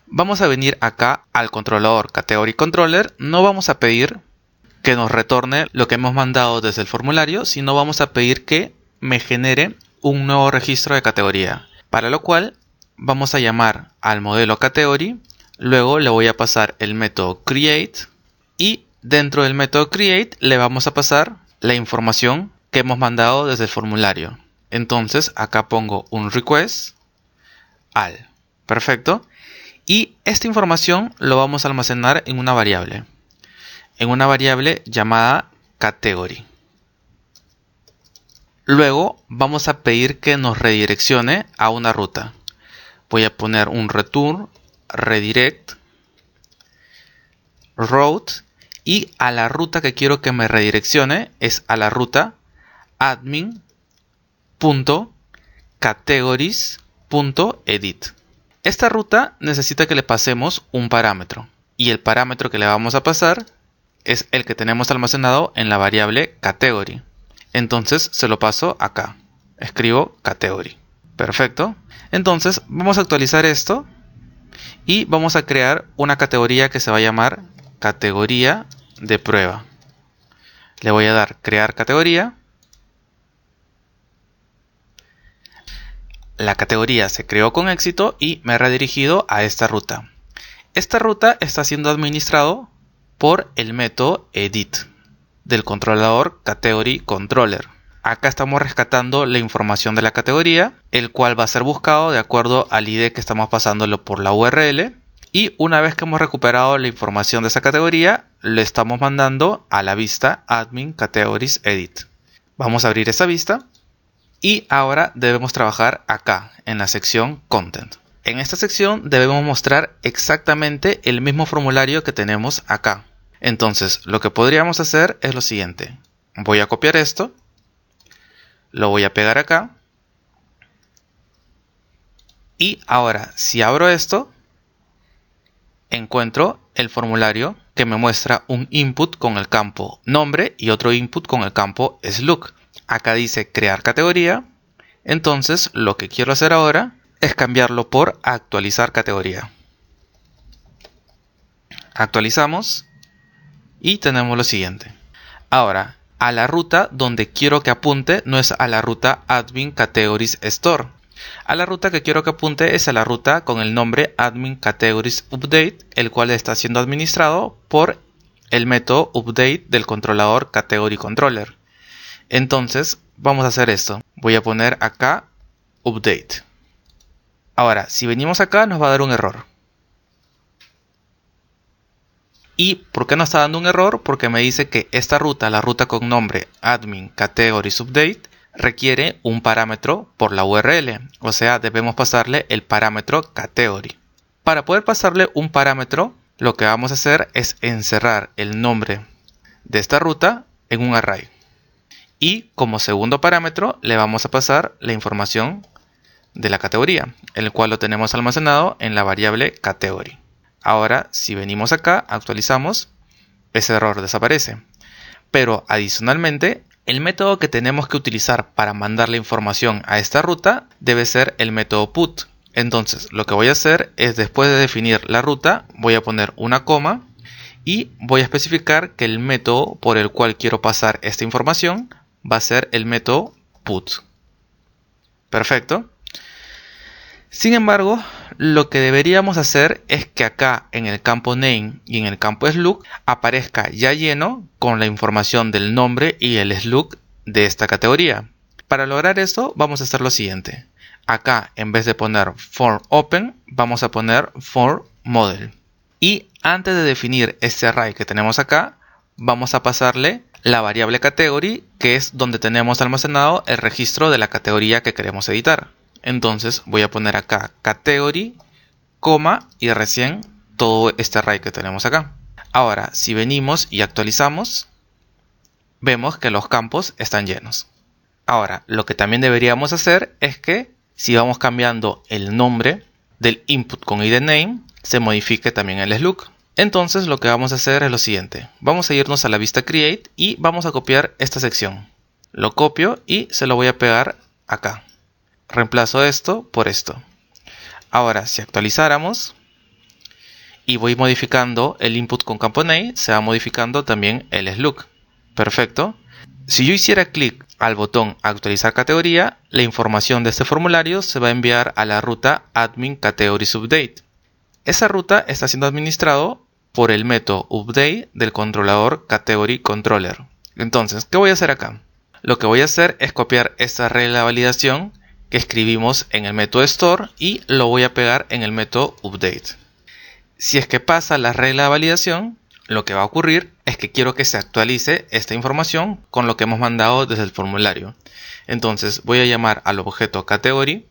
Vamos a venir acá al controlador Category Controller. No vamos a pedir que nos retorne lo que hemos mandado desde el formulario, sino vamos a pedir que me genere un nuevo registro de categoría. Para lo cual vamos a llamar al modelo Category, luego le voy a pasar el método Create y dentro del método Create le vamos a pasar la información que hemos mandado desde el formulario. Entonces acá pongo un request al. Perfecto. Y esta información lo vamos a almacenar en una variable. En una variable llamada category. Luego vamos a pedir que nos redireccione a una ruta. Voy a poner un return redirect route y a la ruta que quiero que me redireccione es a la ruta admin.categories.edit. Esta ruta necesita que le pasemos un parámetro y el parámetro que le vamos a pasar es el que tenemos almacenado en la variable category. Entonces se lo paso acá. Escribo category. Perfecto. Entonces vamos a actualizar esto y vamos a crear una categoría que se va a llamar categoría de prueba. Le voy a dar crear categoría. La categoría se creó con éxito y me ha redirigido a esta ruta. Esta ruta está siendo administrado por el método edit del controlador Category Controller. Acá estamos rescatando la información de la categoría, el cual va a ser buscado de acuerdo al ID que estamos pasándolo por la URL. Y una vez que hemos recuperado la información de esa categoría, le estamos mandando a la vista admin categories edit. Vamos a abrir esa vista y ahora debemos trabajar acá en la sección content. En esta sección debemos mostrar exactamente el mismo formulario que tenemos acá. Entonces lo que podríamos hacer es lo siguiente. Voy a copiar esto, lo voy a pegar acá y ahora si abro esto encuentro el formulario que me muestra un input con el campo nombre y otro input con el campo SLOOK. Acá dice crear categoría, entonces lo que quiero hacer ahora es cambiarlo por actualizar categoría. Actualizamos y tenemos lo siguiente. Ahora, a la ruta donde quiero que apunte no es a la ruta admin categories store. A la ruta que quiero que apunte es a la ruta con el nombre admin categories update, el cual está siendo administrado por el método update del controlador category controller. Entonces vamos a hacer esto. Voy a poner acá update. Ahora, si venimos acá nos va a dar un error. ¿Y por qué nos está dando un error? Porque me dice que esta ruta, la ruta con nombre admin categories update, requiere un parámetro por la URL. O sea, debemos pasarle el parámetro category. Para poder pasarle un parámetro, lo que vamos a hacer es encerrar el nombre de esta ruta en un array. Y como segundo parámetro le vamos a pasar la información de la categoría, el cual lo tenemos almacenado en la variable category. Ahora, si venimos acá, actualizamos, ese error desaparece. Pero adicionalmente, El método que tenemos que utilizar para mandar la información a esta ruta debe ser el método put. Entonces lo que voy a hacer es, después de definir la ruta, voy a poner una coma y voy a especificar que el método por el cual quiero pasar esta información va a ser el método put. Perfecto. Sin embargo, lo que deberíamos hacer es que acá en el campo name y en el campo slug aparezca ya lleno con la información del nombre y el slug de esta categoría. Para lograr esto vamos a hacer lo siguiente. Acá, en vez de poner form open, vamos a poner form model. Y antes de definir este array que tenemos acá, vamos a pasarle la variable category, que es donde tenemos almacenado el registro de la categoría que queremos editar. Entonces voy a poner acá category, coma y recién todo este array que tenemos acá. Ahora, si venimos y actualizamos, vemos que los campos están llenos. Ahora, lo que también deberíamos hacer es que si vamos cambiando el nombre del input con id name, se modifique también el slug. Entonces lo que vamos a hacer es lo siguiente. Vamos a irnos a la vista create y vamos a copiar esta sección. Lo copio y se lo voy a pegar acá. Reemplazo esto por esto. Ahora, si actualizáramos y voy modificando el input con campo name, se va modificando también el slug. Perfecto. Si yo hiciera clic al botón actualizar categoría, la información de este formulario se va a enviar a la ruta admin categories update. Esa ruta está siendo administrado por el método update del controlador category controller. Entonces, ¿qué voy a hacer acá? Lo que voy a hacer es copiar esta regla de validación que escribimos en el método store y lo voy a pegar en el método update. Si es que pasa la regla de validación, lo que va a ocurrir es que quiero que se actualice esta información con lo que hemos mandado desde el formulario. Entonces voy a llamar al objeto category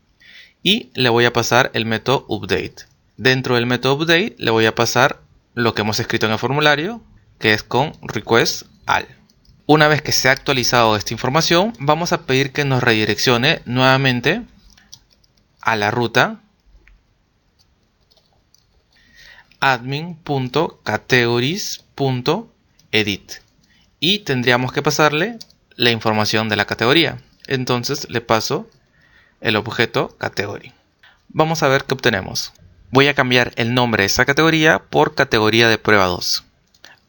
y le voy a pasar el método update. Dentro del método update le voy a pasar lo que hemos escrito en el formulario, que es con request all. Una vez que se ha actualizado esta información, vamos a pedir que nos redireccione nuevamente a la ruta admin.categories.edit y tendríamos que pasarle la información de la categoría. Entonces le paso el objeto category. Vamos a ver qué obtenemos. Voy a cambiar el nombre de esta categoría por categoría de prueba 2.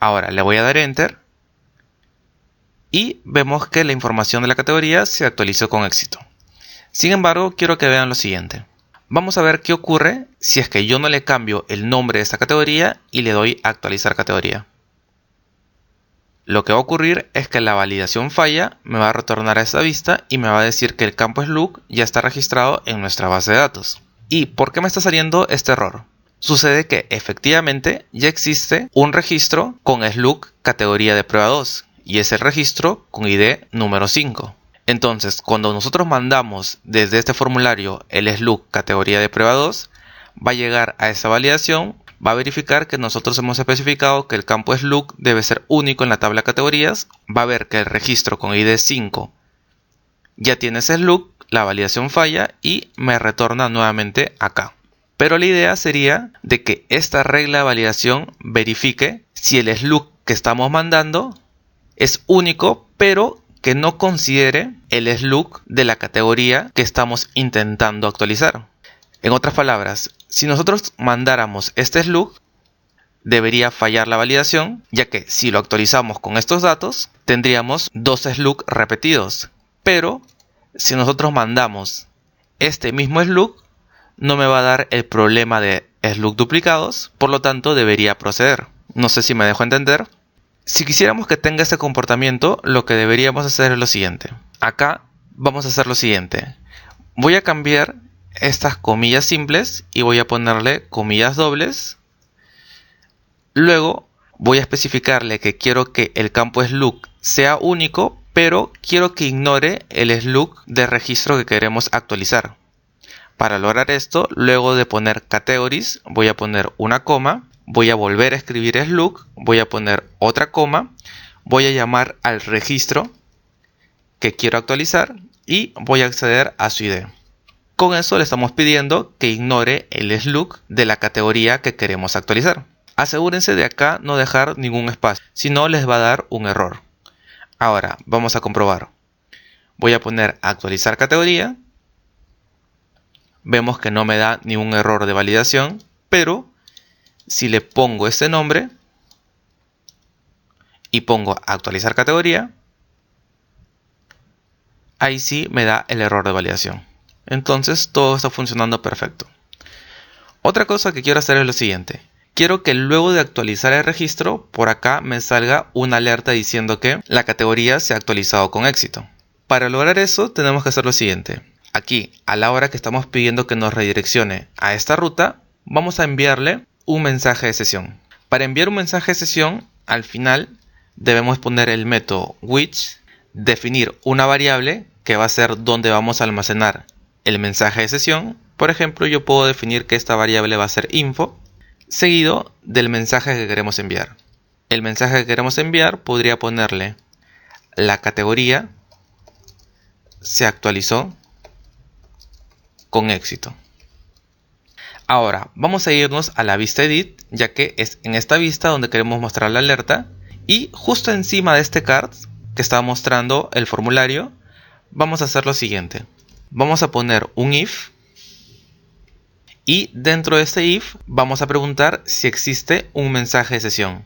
Ahora le voy a dar enter y vemos que la información de la categoría se actualizó con éxito. Sin embargo, quiero que vean lo siguiente. Vamos a ver qué ocurre si es que yo no le cambio el nombre de esta categoría y le doy a actualizar categoría. Lo que va a ocurrir es que la validación falla, me va a retornar a esta vista y me va a decir que el campo slug ya está registrado en nuestra base de datos. ¿Y por qué me está saliendo este error? Sucede que efectivamente ya existe un registro con slug categoría de prueba 2 y es el registro con ID número 5. Entonces, cuando nosotros mandamos desde este formulario el slug categoría de prueba 2, va a llegar a esa validación, va a verificar que nosotros hemos especificado que el campo slug debe ser único en la tabla de categorías, va a ver que el registro con ID 5 ya tiene ese slug, la validación falla y me retorna nuevamente acá. Pero la idea sería de que esta regla de validación verifique si el slug que estamos mandando es único, pero que no considere el slug de la categoría que estamos intentando actualizar. En otras palabras, si nosotros mandáramos este slug, debería fallar la validación, ya que si lo actualizamos con estos datos, tendríamos dos slug repetidos. Pero si nosotros mandamos este mismo slug, no me va a dar el problema de slug duplicados, por lo tanto debería proceder. No sé si me dejo entender. Si quisiéramos que tenga este comportamiento, lo que deberíamos hacer es lo siguiente. Acá vamos a hacer lo siguiente. Voy a cambiar estas comillas simples y voy a ponerle comillas dobles. Luego voy a especificarle que quiero que el campo slug sea único, pero quiero que ignore el slug de registro que queremos actualizar. Para lograr esto, luego de poner categories, voy a poner una coma. Voy a volver a escribir slug, voy a poner otra coma, voy a llamar al registro que quiero actualizar y voy a acceder a su ID. Con eso le estamos pidiendo que ignore el slug de la categoría que queremos actualizar. Asegúrense de acá no dejar ningún espacio, si no les va a dar un error. Ahora vamos a comprobar. Voy a poner actualizar categoría. Vemos que no me da ningún error de validación, pero si le pongo este nombre y pongo actualizar categoría, ahí sí me da el error de validación. Entonces todo está funcionando perfecto. Otra cosa que quiero hacer es lo siguiente. Quiero que luego de actualizar el registro, por acá me salga una alerta diciendo que la categoría se ha actualizado con éxito. Para lograr eso tenemos que hacer lo siguiente. Aquí, a la hora que estamos pidiendo que nos redireccione a esta ruta, vamos a enviarle un mensaje de sesión. Para enviar un mensaje de sesión, al final debemos poner el método which, definir una variable que va a ser donde vamos a almacenar el mensaje de sesión. Por ejemplo, yo puedo definir que esta variable va a ser info, seguido del mensaje que queremos enviar. El mensaje que queremos enviar podría ponerle la categoría se actualizó con éxito. Ahora vamos a irnos a la vista edit, ya que es en esta vista donde queremos mostrar la alerta, y justo encima de este card que está mostrando el formulario vamos a hacer lo siguiente. Vamos a poner un if y dentro de este if vamos a preguntar si existe un mensaje de sesión,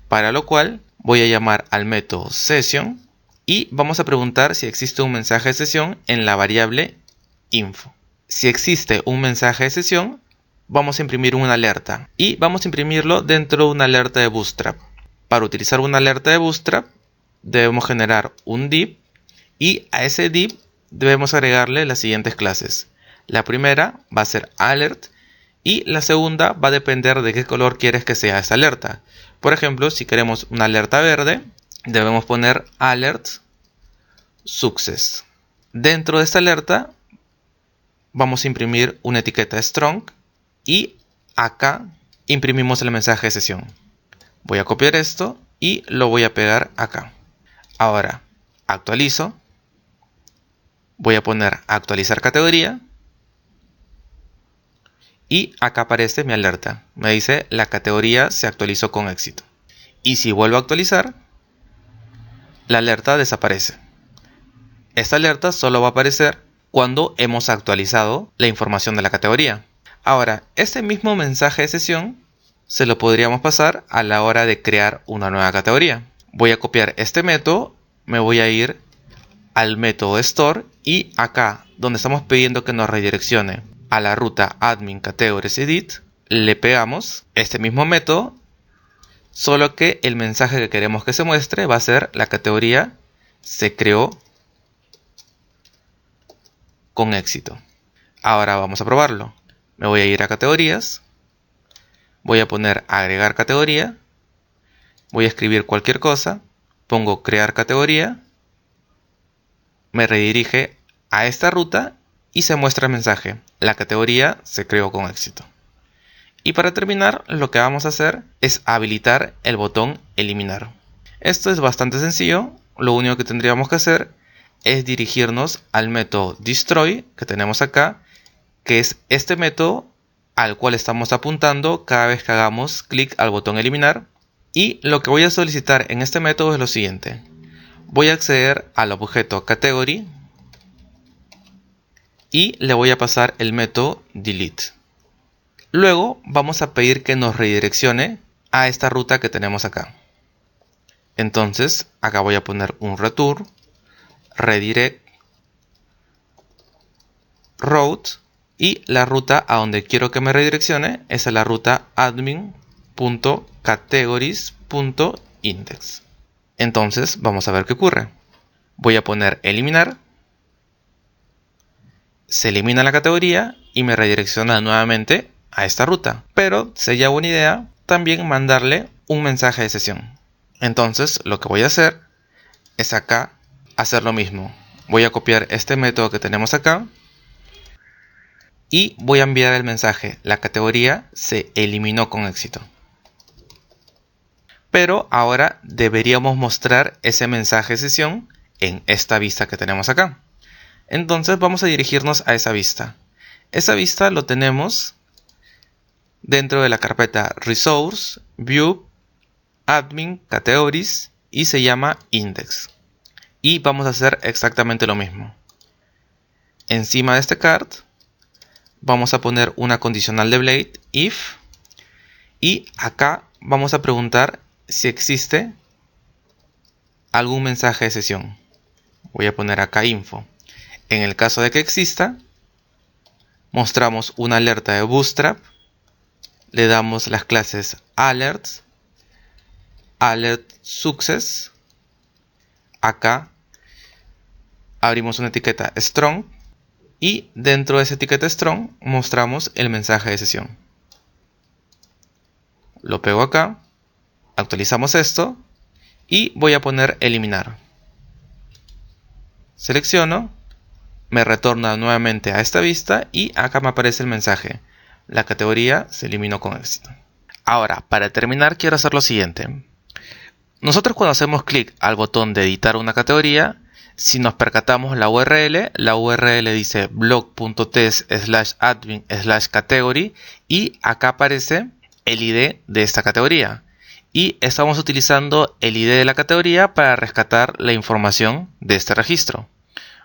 para lo cual voy a llamar al método session y vamos a preguntar si existe un mensaje de sesión en la variable info. Si existe un mensaje de sesión, vamos a imprimir una alerta y vamos a imprimirlo dentro de una alerta de Bootstrap. Para utilizar una alerta de Bootstrap debemos generar un div y a ese div debemos agregarle las siguientes clases. La primera va a ser alert y la segunda va a depender de qué color quieres que sea esa alerta. Por ejemplo, si queremos una alerta verde, debemos poner alert success. Dentro de esta alerta vamos a imprimir una etiqueta strong y acá imprimimos el mensaje de sesión. Voy a copiar esto y lo voy a pegar acá. Ahora actualizo. Voy a poner actualizar categoría. Y acá aparece mi alerta. Me dice la categoría se actualizó con éxito. Y si vuelvo a actualizar, la alerta desaparece. Esta alerta solo va a aparecer cuando hemos actualizado la información de la categoría. Ahora, este mismo mensaje de sesión se lo podríamos pasar a la hora de crear una nueva categoría. Voy a copiar este método, me voy a ir al método store y acá donde estamos pidiendo que nos redireccione a la ruta admin categories edit, le pegamos este mismo método, solo que el mensaje que queremos que se muestre va a ser la categoría se creó con éxito. Ahora vamos a probarlo. Me voy a ir a categorías, voy a poner agregar categoría, voy a escribir cualquier cosa, pongo crear categoría, me redirige a esta ruta y se muestra el mensaje, la categoría se creó con éxito. Y para terminar, lo que vamos a hacer es habilitar el botón eliminar. Esto es bastante sencillo, lo único que tendríamos que hacer es dirigirnos al método destroy que tenemos acá, que es este método al cual estamos apuntando cada vez que hagamos clic al botón eliminar. Y lo que voy a solicitar en este método es lo siguiente. Voy a acceder al objeto category y le voy a pasar el método delete. Luego vamos a pedir que nos redireccione a esta ruta que tenemos acá. Entonces acá voy a poner un return redirect route y la ruta a donde quiero que me redireccione es a la ruta admin.categories.index. Entonces vamos a ver qué ocurre. Voy a poner eliminar, se elimina la categoría y me redirecciona nuevamente a esta ruta, pero sería buena idea también mandarle un mensaje de sesión. Entonces lo que voy a hacer es acá hacer lo mismo. Voy a copiar este método que tenemos acá y voy a enviar el mensaje, la categoría se eliminó con éxito. Pero ahora deberíamos mostrar ese mensaje de sesión en esta vista que tenemos acá. Entonces vamos a dirigirnos a esa vista. Esa vista lo tenemos dentro de la carpeta Resource, View, Admin, Categories y se llama Index. Y vamos a hacer exactamente lo mismo. Encima de este card vamos a poner una condicional de Blade, if, y acá vamos a preguntar si existe algún mensaje de sesión. Voy a poner acá info. En el caso de que exista, mostramos una alerta de Bootstrap, le damos las clases alerts, alert success, acá abrimos una etiqueta strong y dentro de esa etiqueta strong mostramos el mensaje de sesión. Lo pego acá, actualizamos esto y voy a poner eliminar. Selecciono, me retorna nuevamente a esta vista y acá me aparece el mensaje. La categoría se eliminó con éxito. Ahora, para terminar, quiero hacer lo siguiente. Nosotros cuando hacemos clic al botón de editar una categoría, si nos percatamos la URL dice blog.test/admin/category y acá aparece el ID de esta categoría. Y estamos utilizando el ID de la categoría para rescatar la información de este registro.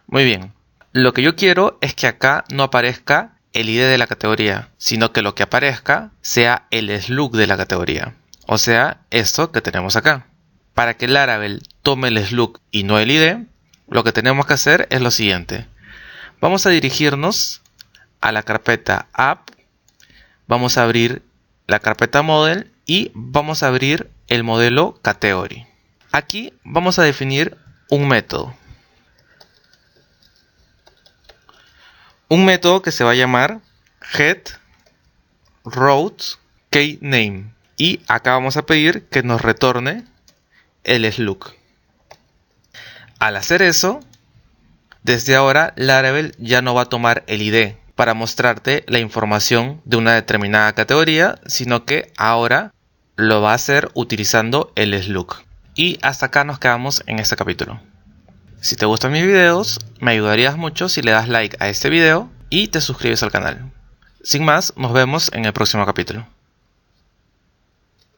Muy bien. Lo que yo quiero es que acá no aparezca el ID de la categoría, sino que lo que aparezca sea el slug de la categoría. O sea, esto que tenemos acá. Para que Laravel tome el slug y no el ID, lo que tenemos que hacer es lo siguiente. Vamos a dirigirnos a la carpeta app, vamos a abrir la carpeta model y vamos a abrir el modelo category. Aquí vamos a definir un método. Un método que se va a llamar getRoutes_kName. Y acá vamos a pedir que nos retorne el slug. Al hacer eso, desde ahora Laravel ya no va a tomar el ID para mostrarte la información de una determinada categoría, sino que ahora lo va a hacer utilizando el slug. Y hasta acá nos quedamos en este capítulo. Si te gustan mis videos, me ayudarías mucho si le das like a este video y te suscribes al canal. Sin más, nos vemos en el próximo capítulo.